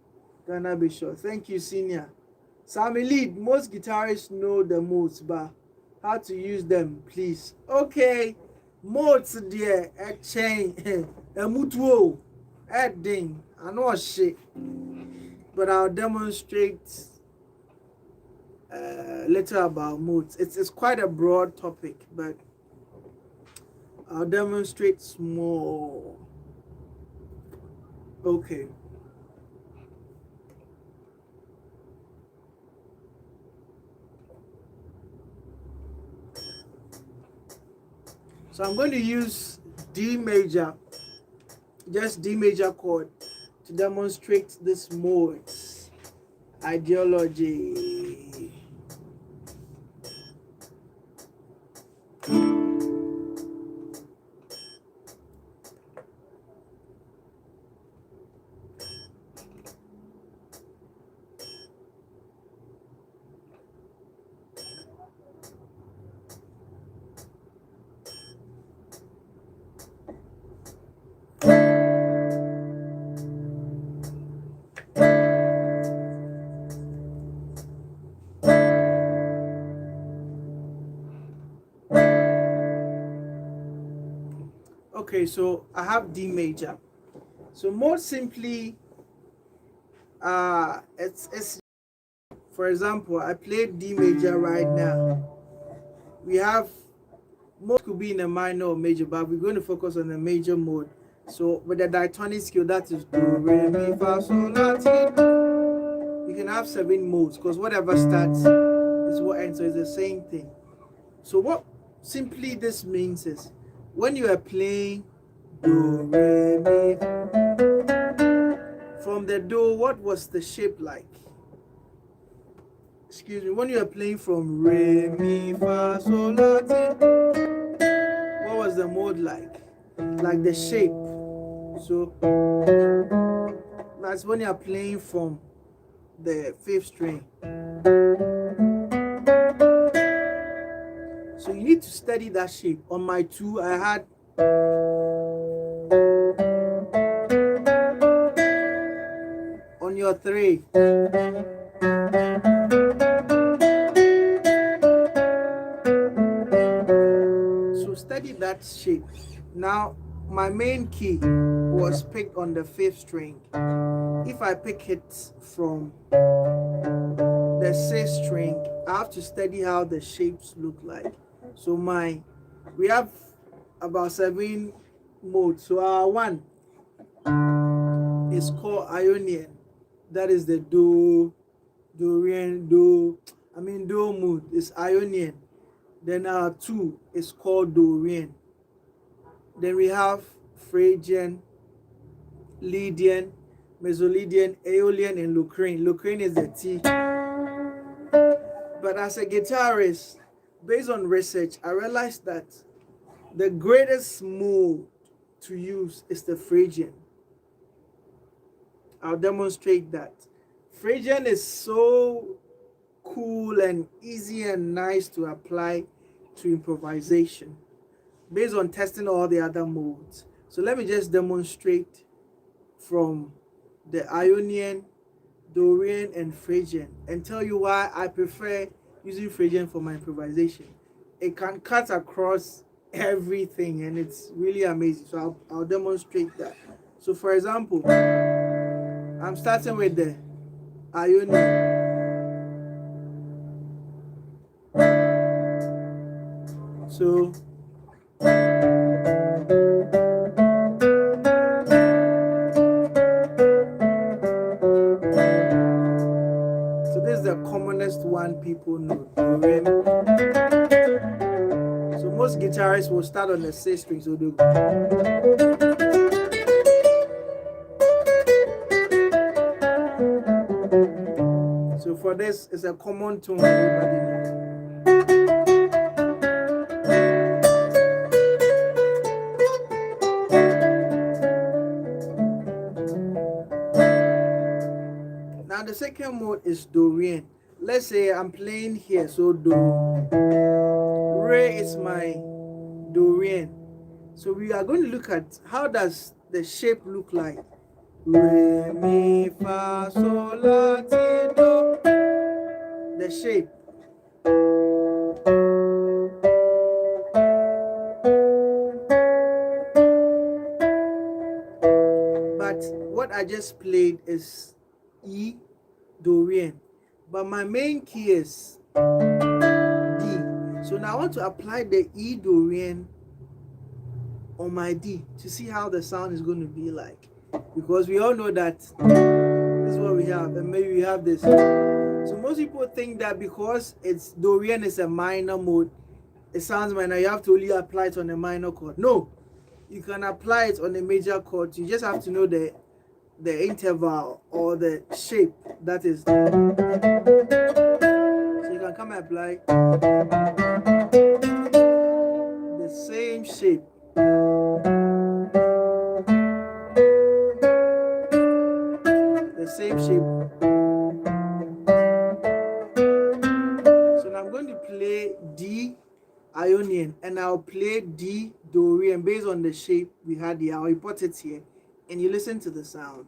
Ghana Bishop. Thank you, Senior. Sammy Lead, most guitarists know the modes, but how to use them, please. Okay. Modes there, a chain, a mutuo, a ding. I know a shit. But I'll demonstrate later about modes. It's quite a broad topic, but I'll demonstrate small. Okay. So I'm going to use D major, just D major chord, to demonstrate this modes ideology. Okay, so I have D major. So more simply, it's for example, I played D major right now. We have mode could be in a minor or major, but we're going to focus on the major mode. So with the diatonic scale, that is do, re, mi, fa, sol, la, ti. You can have 7 modes because whatever starts is what ends. So it's the same thing. So what simply this means is when you are playing do, re, mi, from the do, what was the shape like? Excuse me, when you are playing from re, mi, fa, sol, la, ti, what was the mode like? Like the shape. So That's when you're playing from the 5th string. So you need to study that shape. On my 2, I had on your 3. So study that shape. Now, my main key was picked on the 5th string. If I pick it from the 6th string, I have to study how the shapes look like. So we have about 7 modes. So our 1 is called Ionian. That is the Dorian, Do mode is Ionian. Then our 2 is called Dorian. Then we have Phrygian, Lydian, Mesolydian, Aeolian, and Locrian. Locrian is the T. But as a guitarist, based on research, I realized that the greatest mode to use is the Phrygian. I'll demonstrate that. Phrygian is so cool and easy and nice to apply to improvisation based on testing all the other modes. So let me just demonstrate from the Ionian, Dorian, and Phrygian and tell you why I prefer using Phrygian for my improvisation. It can cut across everything and it's really amazing. So I'll demonstrate that. So for example, I'm starting with the Ionian. So this is the commonest one people know. So most guitarists will start on the 6th string. So do. So for this, it's a common tone everybody knows. Now the second mode is Dorian. Let's say I'm playing here, so Do. Re is my Dorian. So we are going to look at how does the shape look like. Re, mi, fa, sol, la, ti, do. The shape. But what I just played is E, Dorian. But my main key is D. So now I want to apply the E Dorian on my D to see how the sound is going to be like. Because we all know that this is what we have, and maybe we have this. So most people think that because it's Dorian is a minor mode, it sounds minor, you have to only apply it on a minor chord. No, you can apply it on a major chord. You just have to know the interval or the shape that is. So you can come and apply the same shape. The same shape. So now I'm going to play D Ionian and I'll play D Dorian based on the shape we had here. I'll import it here and you listen to the sound.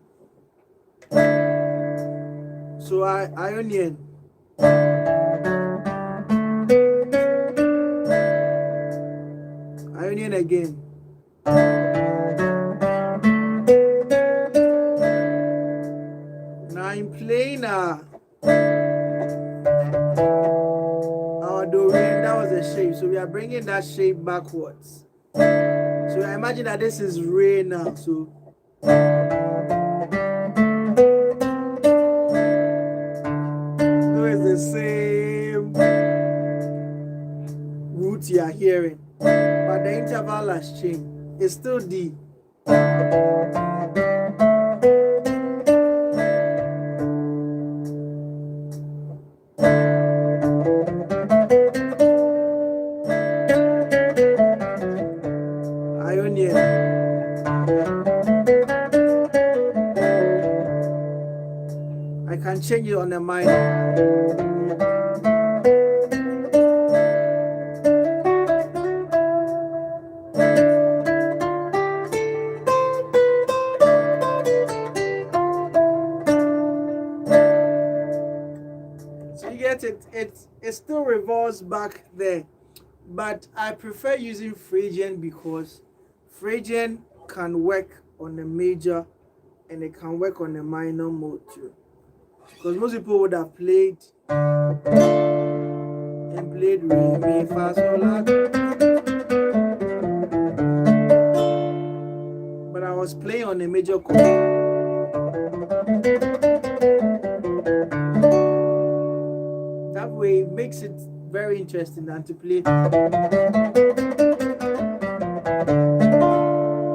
So Ionian. Ionian again. Now I'm playing our Dorian. That was the shape. So we are bringing that shape backwards. So I imagine that this is Re now. So it's the same root you are hearing, but the interval has changed. It's still D. Ionian. change it on the minor. So you get it. It still revolves back there, but I prefer using Phrygian because Phrygian can work on the major and it can work on the minor mode too. Because most people would have played and played re, mi, fa, sol, la. But I was playing on a major chord. That way it makes it very interesting than to play.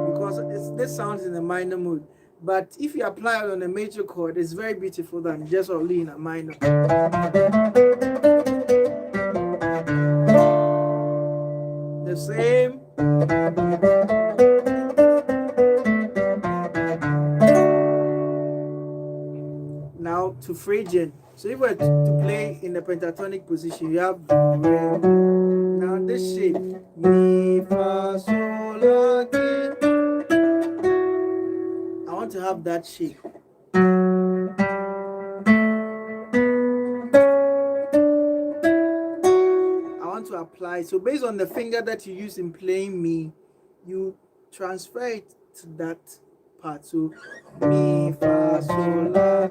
Because this sounds in a minor mood. But if you apply it on a major chord, it's very beautiful than just only in a minor. The same. Now to Phrygian. So if we're to play in the pentatonic position, you have Dorian. Now this shape, mi, fa, sol, la, ti. I want to have that shape. I want to apply. So based on the finger that you use in playing mi, you transfer it to that part. So mi, fa, sol, la.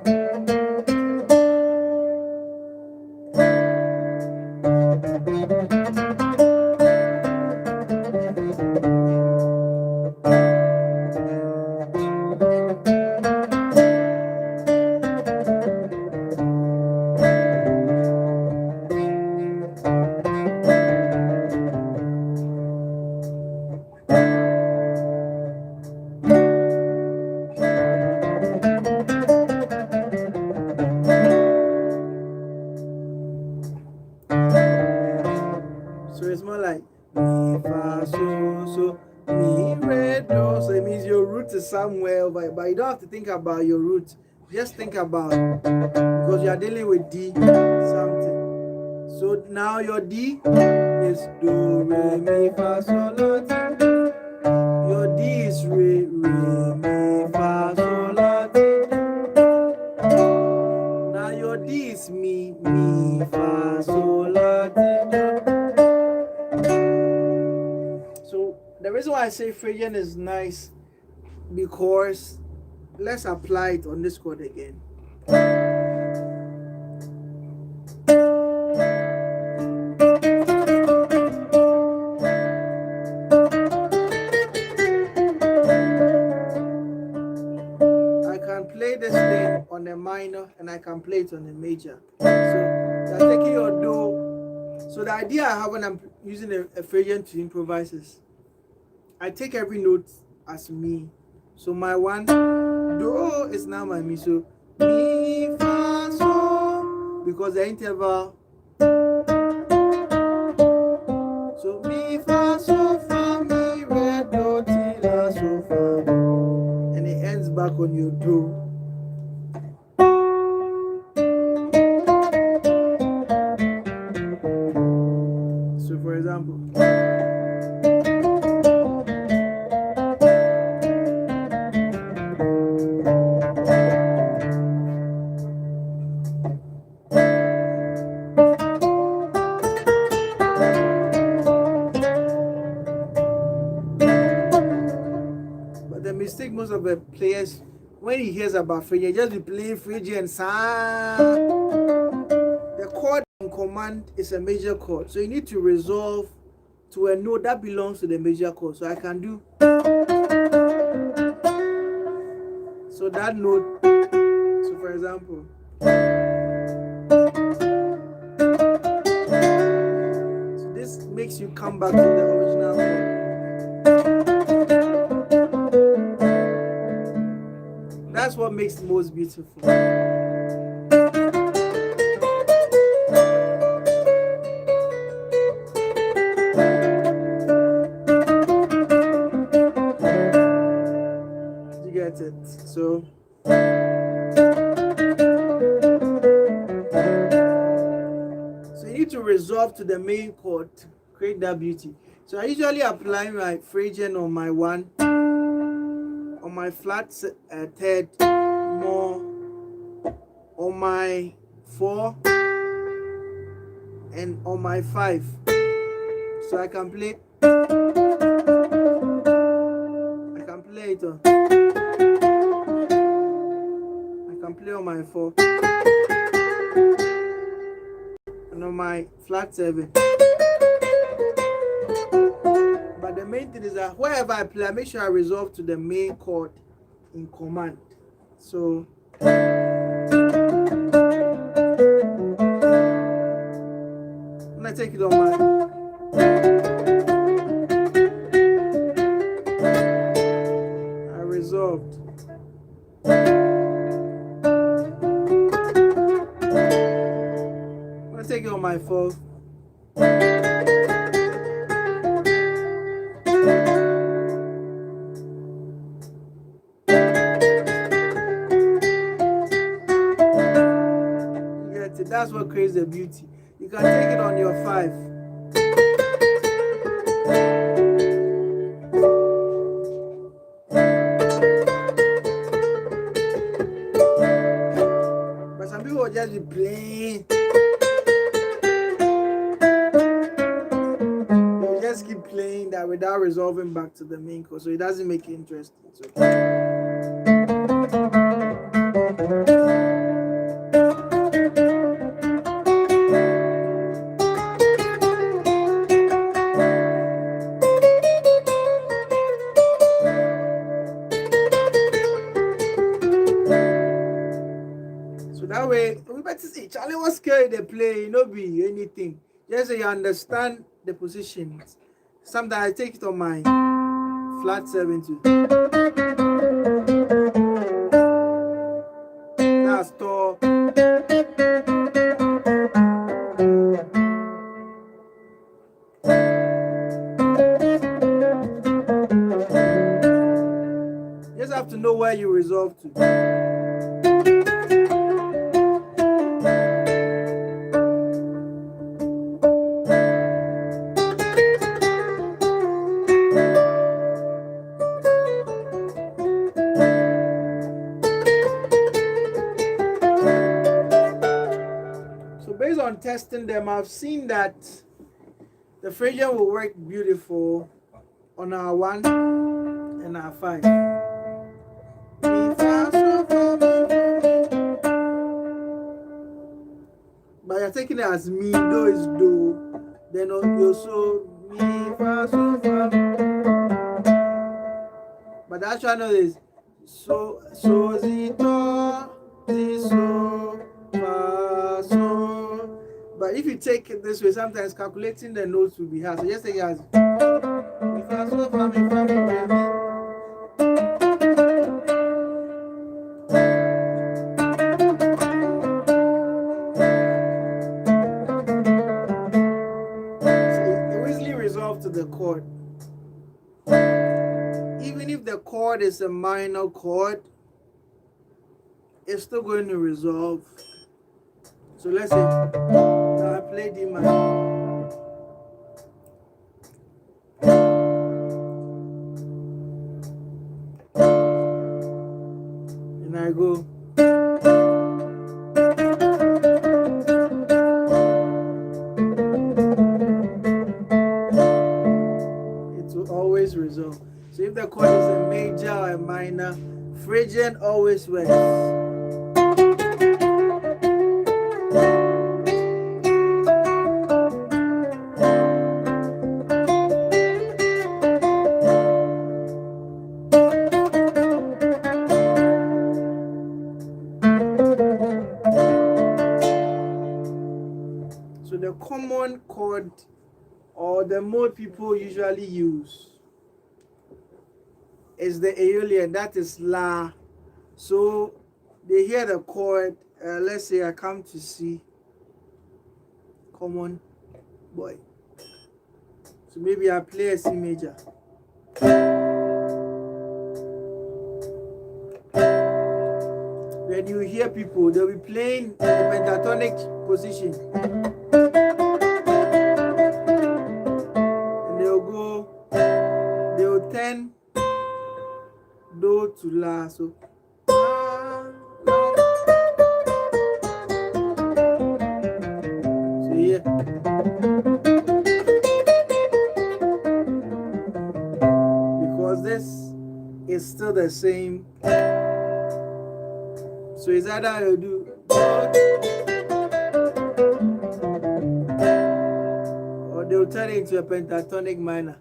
So it's more like mi, fa, so, mi, re, do. So it means your root is somewhere over, but you don't have to think about your root. Just think about, because you are dealing with D something. So now your D is do, re, mi, fa, sol, la, ti. Your D is re, mi, fa, sol, la, ti. Now your D is mi, fa, sol, la, ti, do. So the reason why I say Phrygian is nice, because let's apply it on this chord again. I can play this thing on the minor and I can play it on the major. So you're taking your do. So the idea I have when I'm using a Phrygian to improvise is I take every note as mi. So my one, do is now my mi. So mi, fa, sol, because the interval. So mi, fa, sol, fa, mi, re, do, ti, la, so, fa. And it ends back on your do. So for example, mistake most of the players when he hears about Phrygian, just be playing Phrygian. The chord in command is a major chord, so you need to resolve to a note that belongs to the major chord. So I can do, so that note. So for example, so this makes you come back to the original chord. That's what makes it most beautiful. You get it? So need to resolve to the main chord to create that beauty. So I usually apply my Phrygian on my 1, on my flat third, more on my 4, and on my 5. So I can play it on. I can play on my 4 and on my flat 7. But the main thing is that wherever I play, I make sure I resolve to the main chord in command. So when I take it on my resolved. I'll take it on my 4th. You get it? That's what creates the beauty. You can take it on your 5. Will just be playing. You just keep playing that without resolving back to the main chord, so it doesn't make it interesting. So. That way, we better see Charlie was scared they play, no be anything. Just so you understand the positions. Sometimes I take it on my flat 7 too. That's tall. You just have to know where you resolve to. On testing them, I've seen that the Phrygian will work beautiful on our 1 and our 5. But you're taking it as mi, do is do, then you so mi, fa, so, fa. But the actual note is so, zi, to, zi, so, fa, so. But if you take it this way, sometimes calculating the notes will be hard. So just take it as mi, fa, so, fa, mi, fa, mi, re, mi. So you easily resolve to the chord. Even if the chord is a minor chord, it's still going to resolve. So let's say now I play D minor. And I go. It will always resolve. So if the chord is a major or a minor, Phrygian always works. So the common chord or the mode people usually use is the Aeolian, that is La. So they hear the chord, let's say I come to C, common boy. So maybe I play a C major. Then you hear people, they'll be playing in the pentatonic position. So yeah. Because this is still the same. So it's either you do or they'll turn it into a pentatonic minor.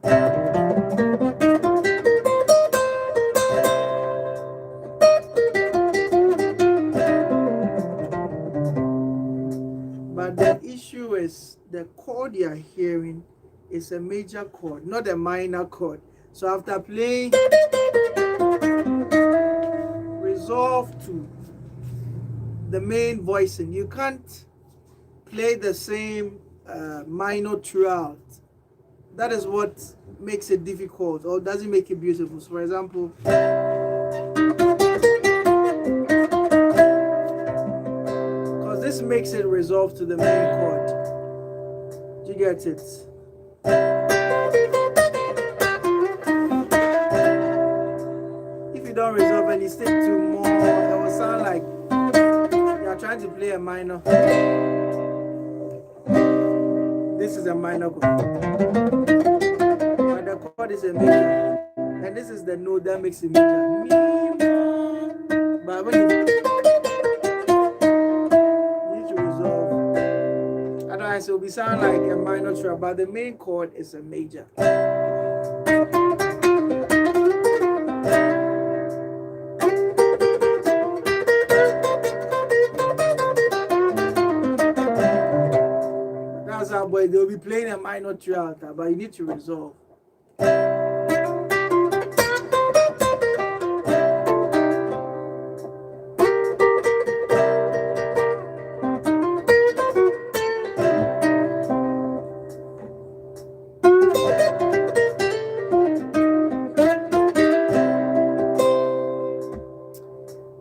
But the issue is the chord you are hearing is a major chord, not a minor chord. So after playing resolve to the main voicing, you can't play the same minor throughout. That is what makes it difficult or doesn't make it beautiful. So for example, because this makes it resolve to the main chord. Do you get it? If you don't resolve and you stick to more, it will sound like you're trying to play a minor. This is a minor chord, but the chord is a major, and this is the note that makes it major. But when you need to resolve, otherwise it will be sound like a minor triad, but the main chord is a major. That's how boy they'll be playing a minor triad, but you need to resolve.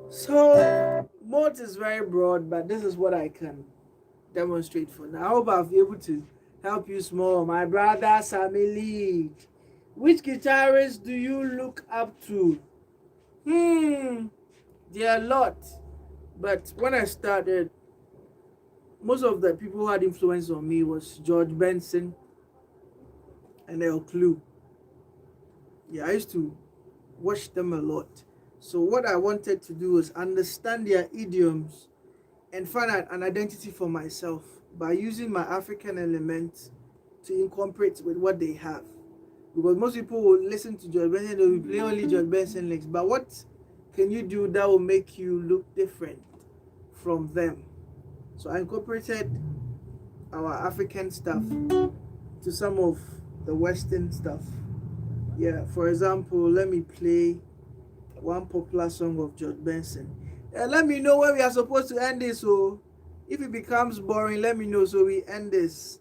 So mode is very broad, but this is what I can demonstrate for now. I hope I'll be able to help you small. My brother Sammy, which guitarist do you look up to? There are a lot, but when I started, most of the people who had influence on me was George Benson and El Clue. Yeah, I used to watch them a lot. So what I wanted to do was understand their idioms and find out an identity for myself by using my African elements to incorporate with what they have. Because most people will listen to George Benson, they will play only George Benson licks. But what can you do that will make you look different from them? So I incorporated our African stuff to some of the Western stuff. Yeah, for example, let me play one popular song of George Benson. Let me know where we are supposed to end this. So if it becomes boring, let me know so we end this.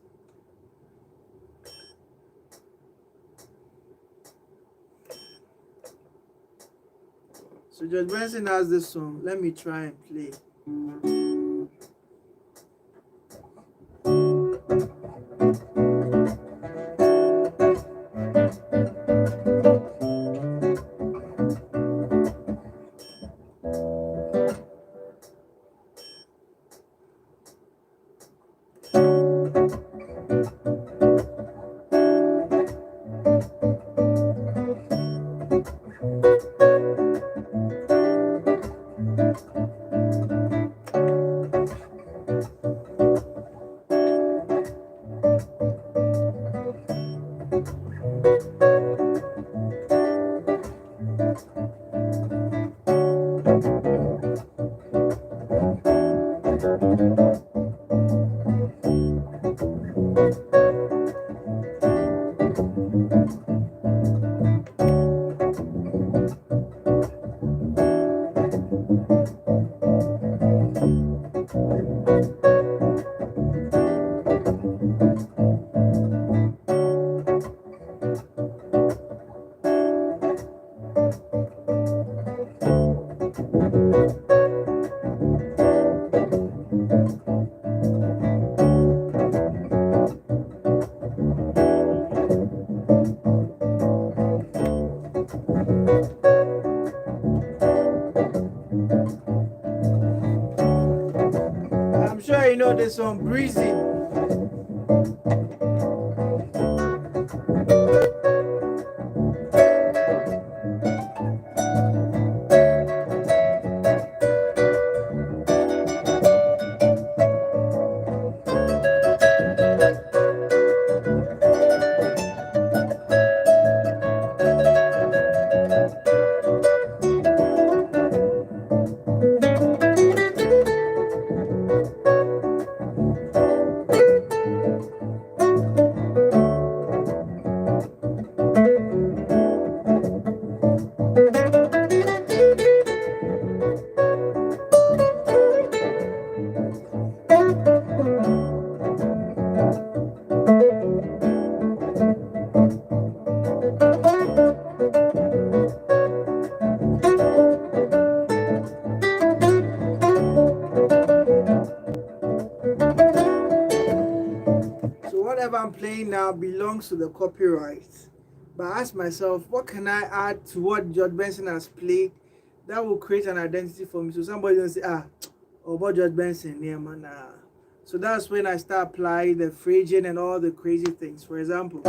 So George Benson has this song. Let me try and play. play some breezy. Whatever I'm playing now belongs to the copyright. But I ask myself, what can I add to what George Benson has played that will create an identity for me? So somebody will say, about George Benson, yeah, man. So that's when I start applying the phrasing and all the crazy things. For example,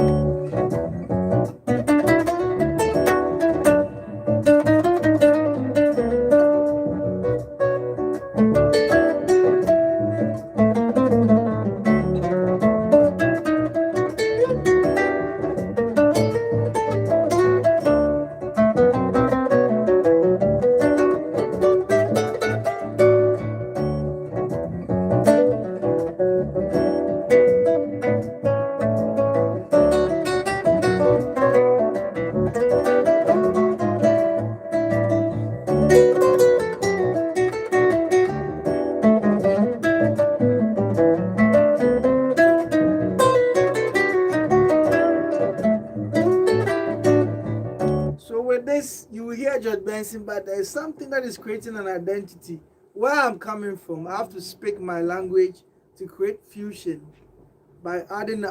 you will hear George Benson, but there is something that is creating an identity. Where I'm coming from, I have to speak my language to create fusion by adding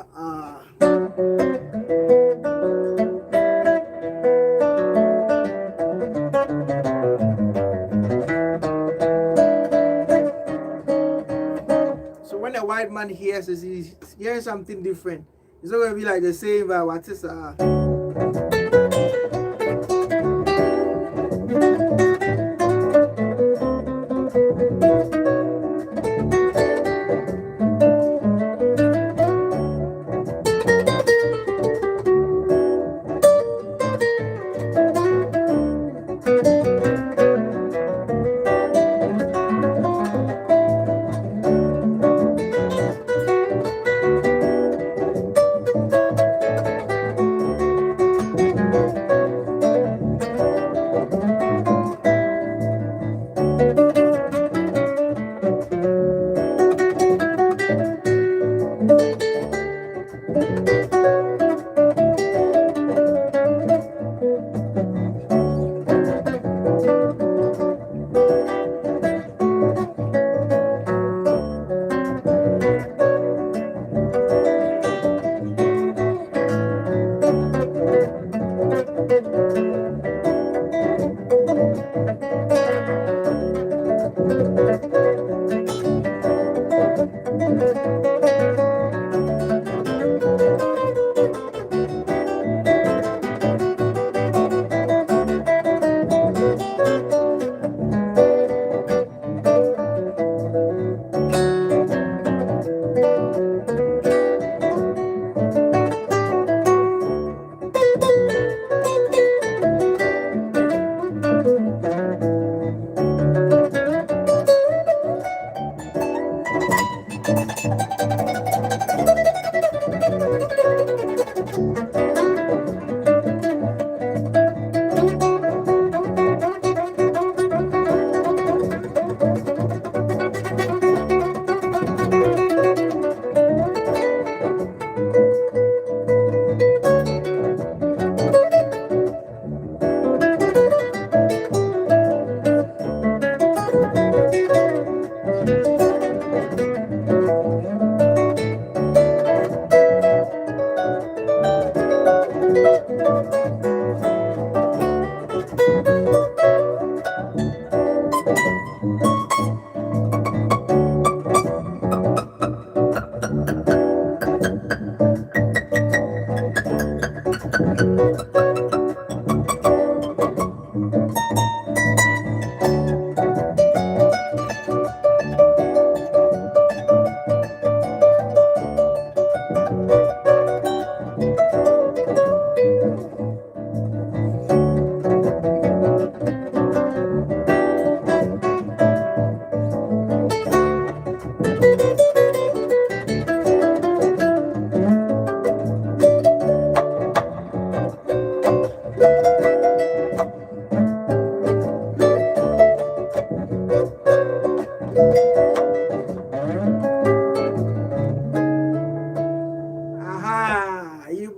So when a white man hears this, he's hearing something different. It's not going to be like the same, what is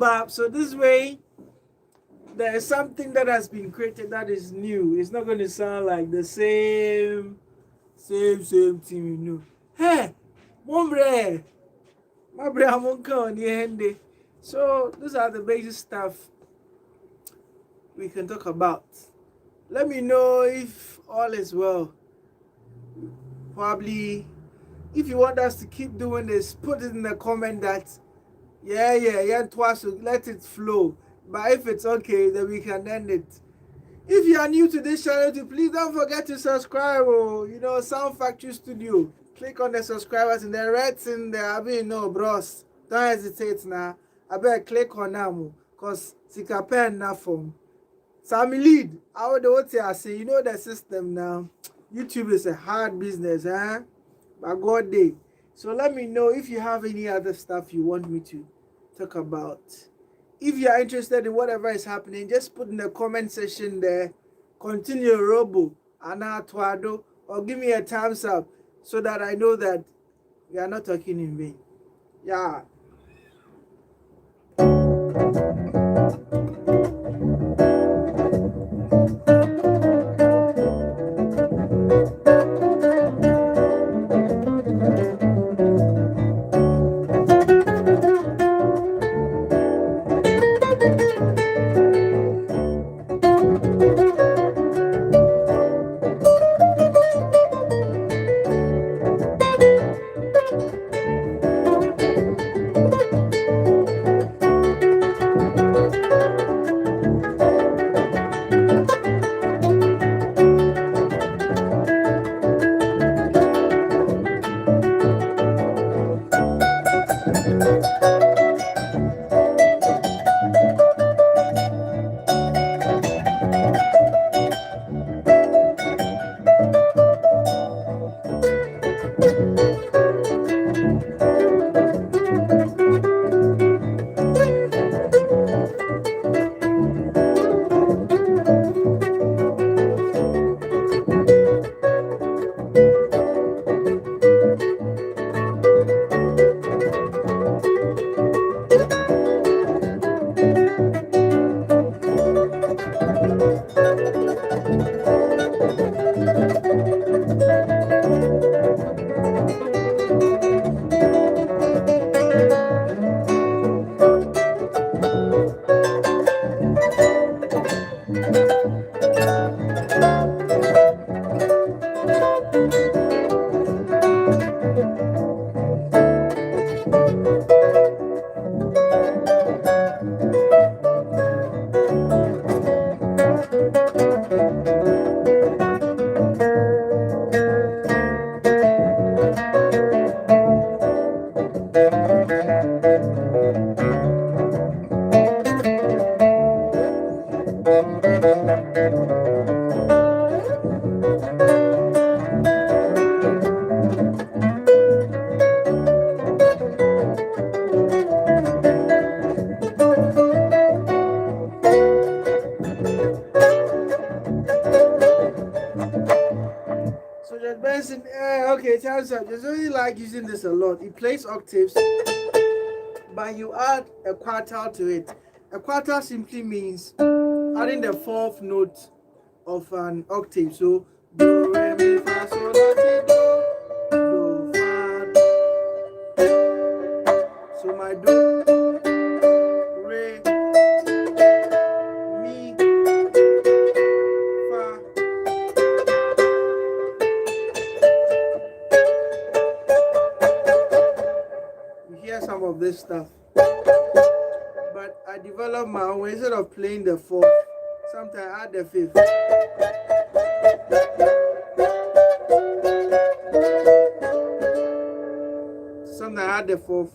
But so this way, there is something that has been created that is new. It's not going to sound like the same thing, you know. Hey, mombre, my brother, so those are the basic stuff we can talk about. Let me know if all is well. Probably, if you want us to keep doing this, put it in the comment that twice, let it flow. But if it's okay, then we can end it. If you are new to this channel, please don't forget to subscribe. Sound Factory Studio. Click on the subscribers in the red in there. Bros. Don't hesitate now. I better click on them because Sika pen na form. Sammy lead. I would what I say. You know the system now. YouTube is a hard business, huh? But God day. So let me know if you have any other stuff you want me to talk about. If you are interested in whatever is happening, just put in the comment section there. Continue Robo, Anatuado, or give me a thumbs up so that I know that we are not talking in vain. Yeah. Okay, turns out just really like using this a lot. It plays octaves, but you add a quartal to it. A quartal simply means adding the fourth note of an octave. So do, re, mi, fa, sol, la, ti, do, fa, do. So my do, re, mi, fa. You hear some of this stuff. But I developed my own way. Instead of playing the fourth, sometimes I add the fifth. Sometimes I add the fourth.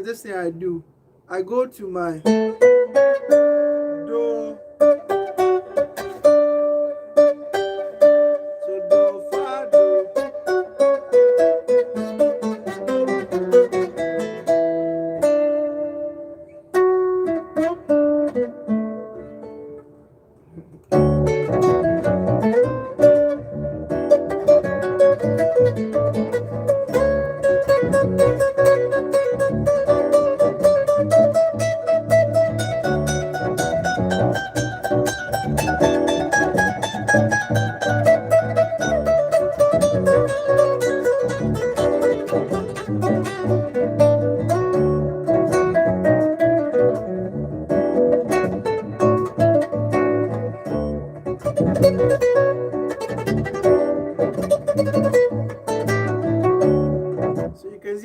there's this thing I do. I go to my do. So do, fa, do.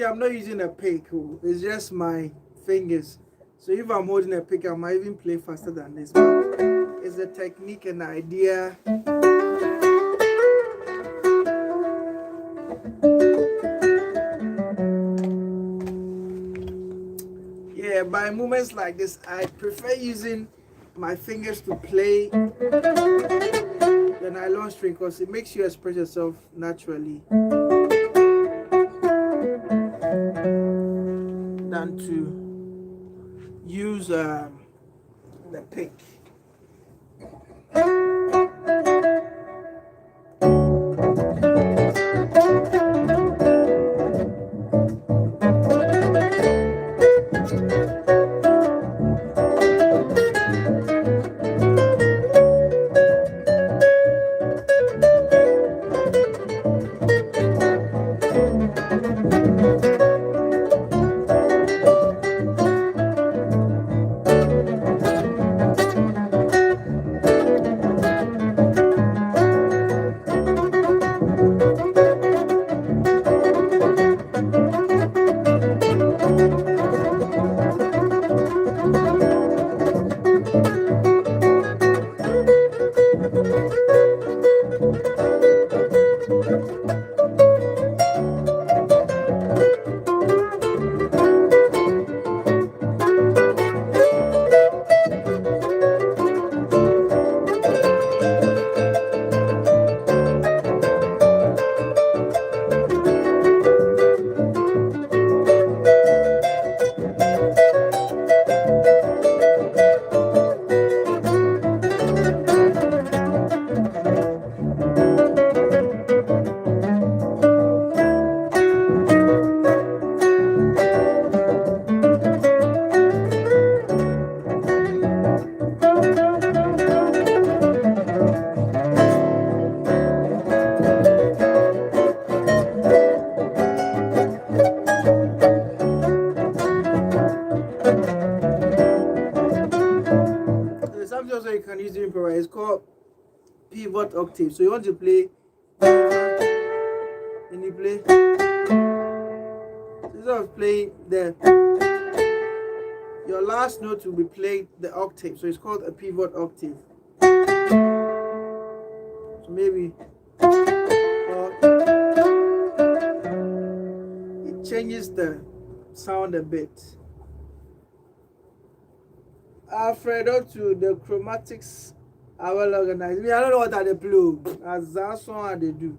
I'm not using a pick, it's just my fingers. So if I'm holding a pick, I might even play faster than this. But it's a technique and idea. Yeah, by movements like this, I prefer using my fingers to play the nylon string because it makes you express yourself naturally than to use the pick. You can use to improvise. It's called pivot octave. So you want to play and you play. So instead of playing your last note will be played the octave. So it's called a pivot octave. So maybe it changes the sound a bit. Alfredo to the chromatics are well organized. I don't know what they play. As that song they do.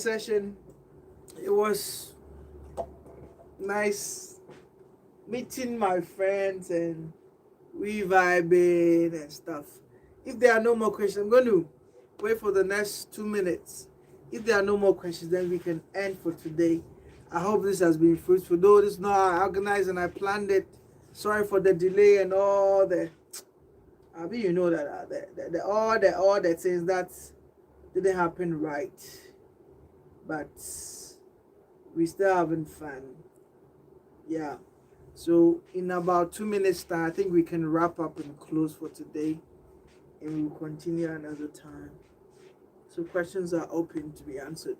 session. It was nice meeting my friends and we vibing and stuff. If there are no more questions, I'm going to wait for the next 2 minutes. If there are no more questions, then we can end for today. I hope this has been fruitful. Though this is not organized and I planned it. Sorry for the delay and all the. I mean, you know that all the things that didn't happen right, but we still having fun. Yeah. So in about 2 minutes time, I think we can wrap up and close for today, and we'll continue another time. So questions are open to be answered.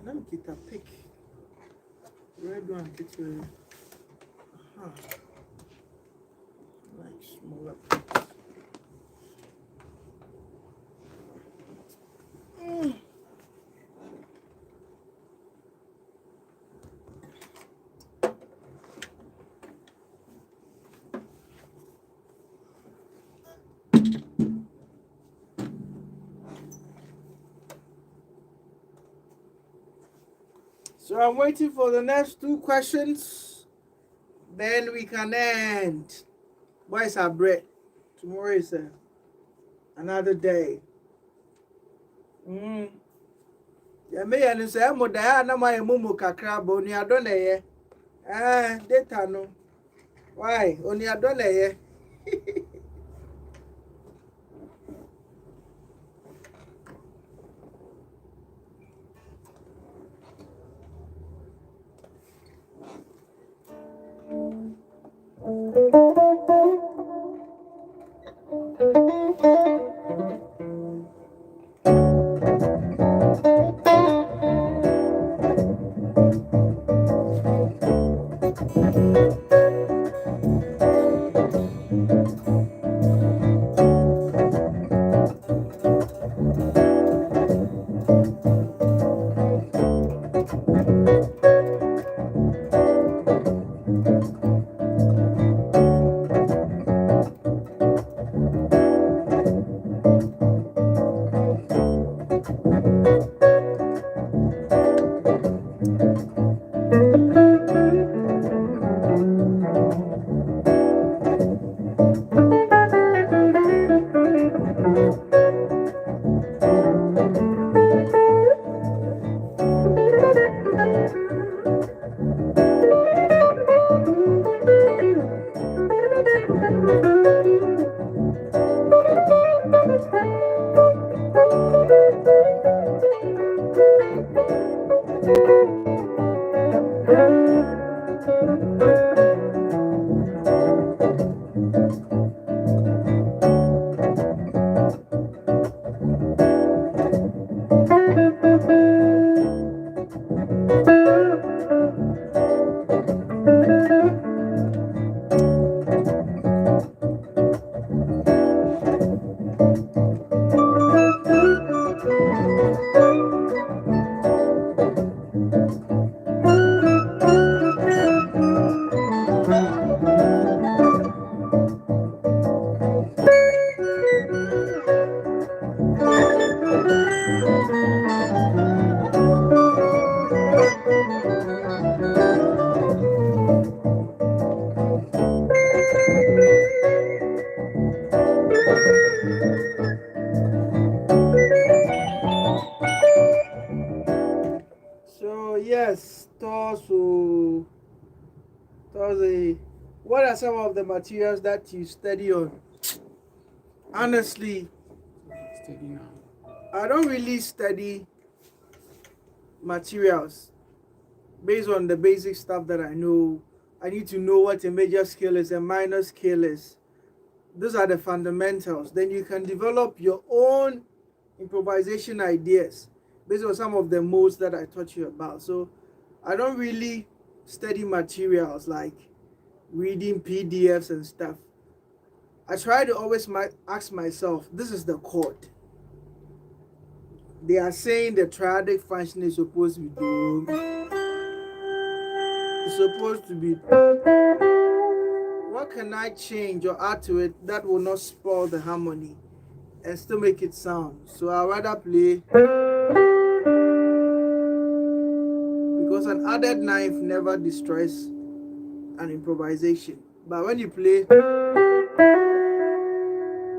Let me get a pick. Red one, get your like smaller. So I'm waiting for the next 2 questions. Then we can end. Boys are bread. Tomorrow is another day. Yeah, me and say I'm there. Na my mumu kakra bo ni adone ye. Data no. Why? Oni adone ye. Yes, Thursday. What are some of the materials that you study on? Honestly, Steady now. I don't really study materials based on the basic stuff that I know. I need to know what a major scale is, a minor scale is. Those are the fundamentals. Then you can develop your own improvisation ideas based on some of the modes that I taught you about. So I don't really study materials like reading PDFs and stuff. I try to always ask myself, this is the chord. they are saying the triadic function is supposed to be do. It's supposed to be. What can I change or add to it that will not spoil the harmony and still make it sound? So I'd rather play, because an added knife never destroys an improvisation. But when you play,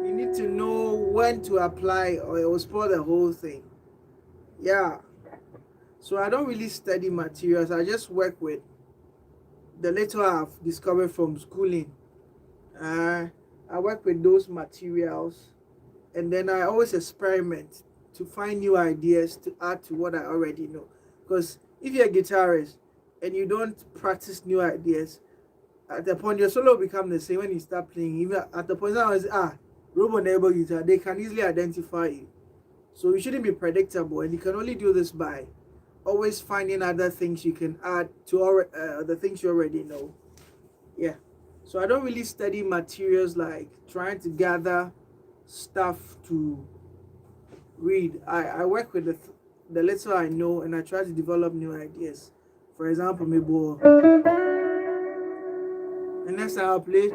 you need to know when to apply or it will spoil the whole thing. Yeah. So I don't really study materials. I just work with the little I've discovered from schooling. I work with those materials, and then I always experiment to find new ideas to add to what I already know. Because if you're a guitarist and you don't practice new ideas, at the point your solo will become the same when you start playing. Even at the point I was Robo neighbor guitar, they can easily identify you. So you shouldn't be predictable, and you can only do this by always finding other things you can add to the things you already know. Yeah. So I don't really study materials like trying to gather stuff to read. I work with the little I know, and I try to develop new ideas. For example, maybe the next time I'll play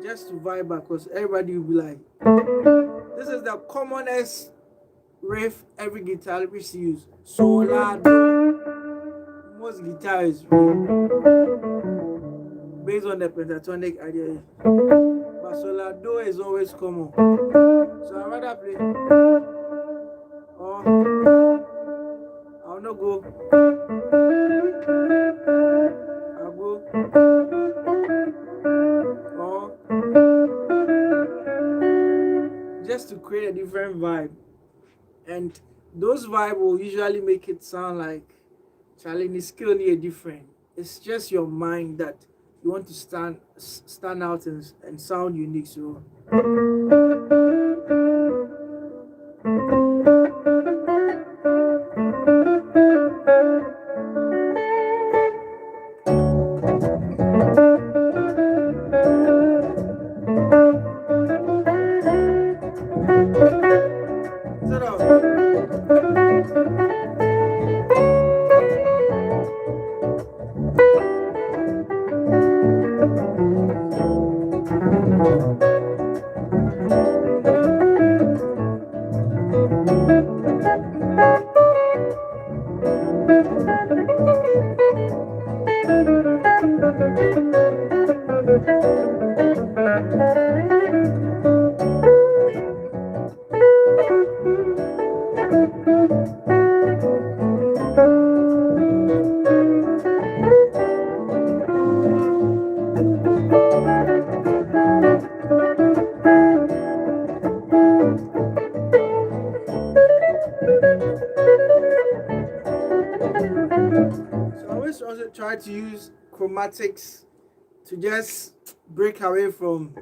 just to vibe back, because everybody will be like, this is the commonest riff every guitarist use. So loud. Most guitarists based on the pentatonic idea. But so do is always common. So I'd rather play. Or I'll not go. I'll go. Or just to create a different vibe. And those vibes will usually make it sound like Charlie skill near different. It's just your mind that you want to stand out and sound unique. So also try to use chromatics to just break away from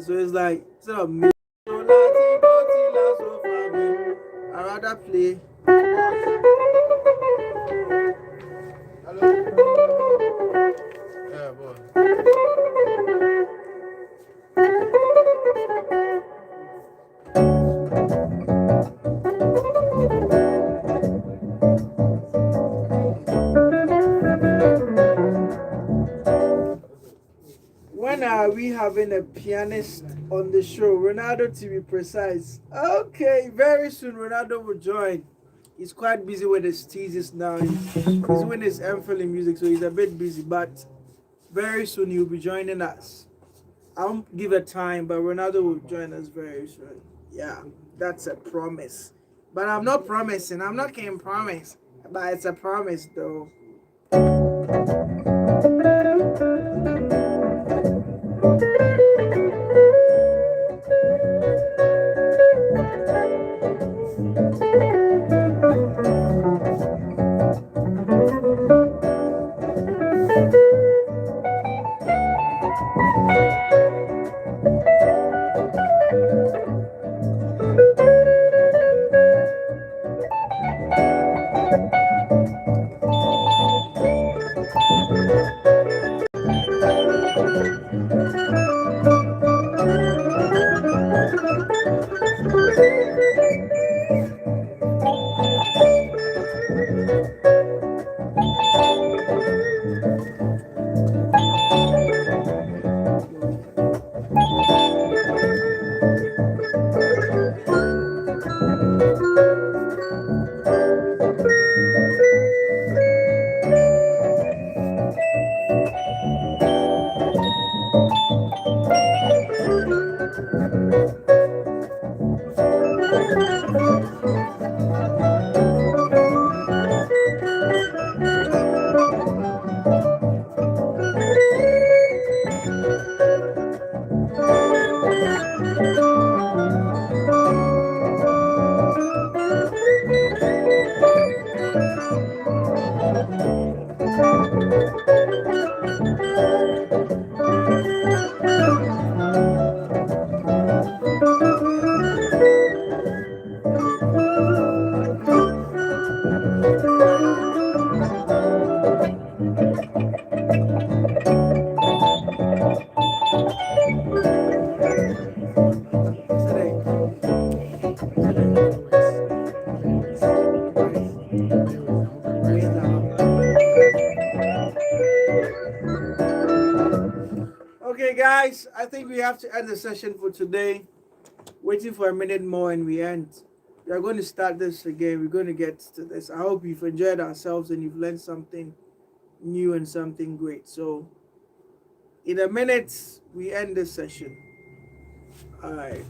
so it's like sort of me. I rather play. Hello? Yeah, boy. When are we having a pianist on the show? Ronaldo, to be precise. Okay, very soon Ronaldo will join. He's quite busy with his thesis now. He's doing his MPhil in music, so he's a bit busy. But very soon he'll be joining us. I won't give a time, but Ronaldo will join us very soon. Yeah, that's a promise. But I'm not promising. I'm not going to promise. But it's a promise, though. Okay, guys, I think we have to end the session for today. Waiting for a minute more and we end. We are going to start this again. We're going to get to this. I hope you've enjoyed ourselves and you've learned something new and something great. So, in a minute, we end this session. All right.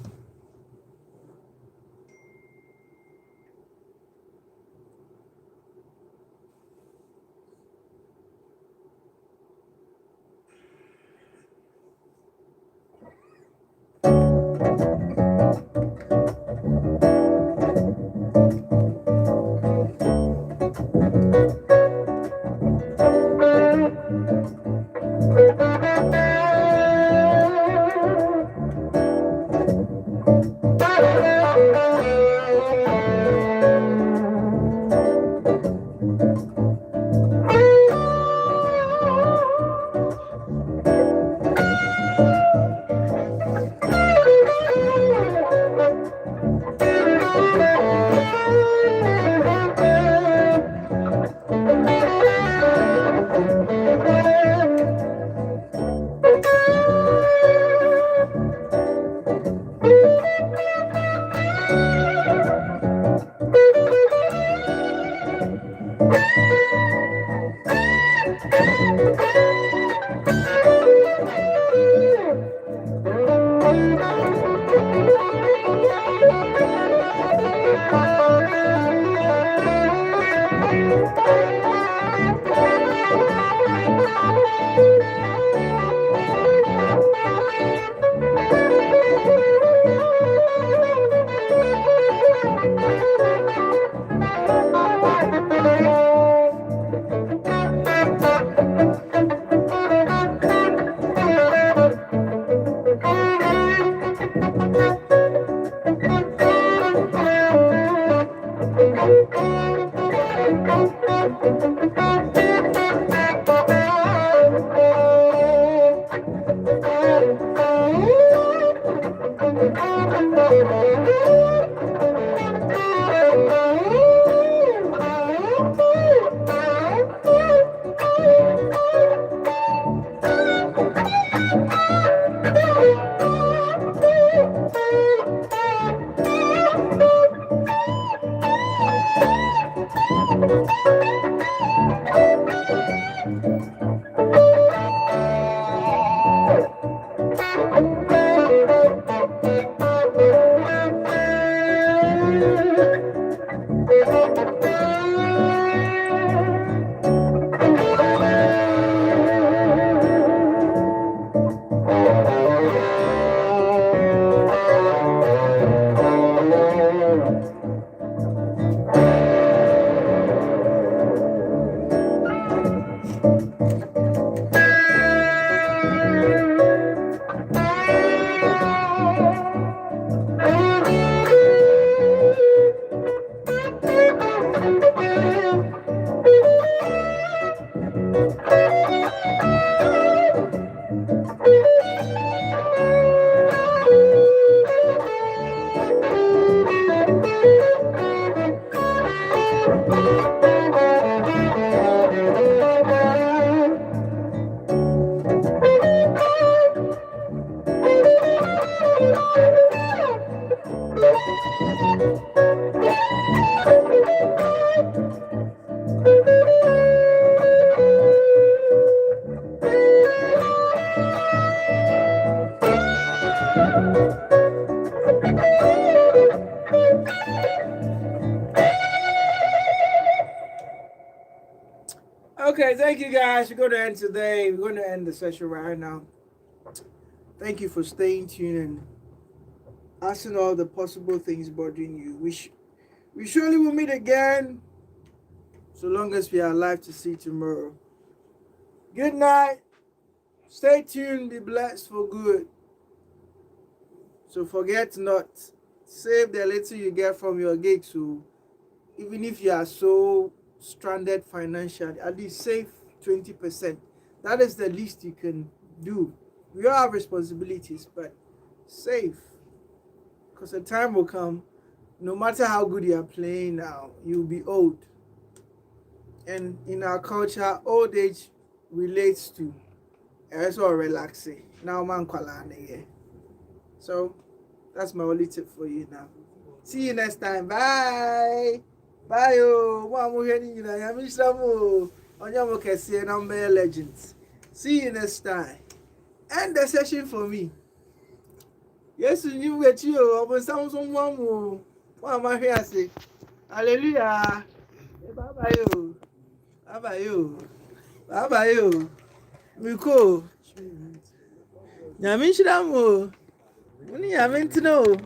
Okay, thank you guys. We're going to end today. We're going to end the session right now. Thank you for staying tuned and asking all the possible things bothering you. We surely will meet again, so long as we are alive to see tomorrow. Good night. Stay tuned. Be blessed for good. So forget not, save the little you get from your gigs. So even if you are so stranded financially, at least save 20%. That is the least you can do. We all have responsibilities, but save. Because a time will come, no matter how good you are playing now, you'll be old. And in our culture, old age relates to also relaxing. Now man kwalane. So that's my only tip for you now. See you next time. Bye. Bye. Legends. See you next time. End the session for me. Yes, you get you. I'm some one more. What am I here to say? Hallelujah. Bye bye you. Bye bye you. Bye bye you. Miko. Nyame nhyira mo. Muni nyame ntino.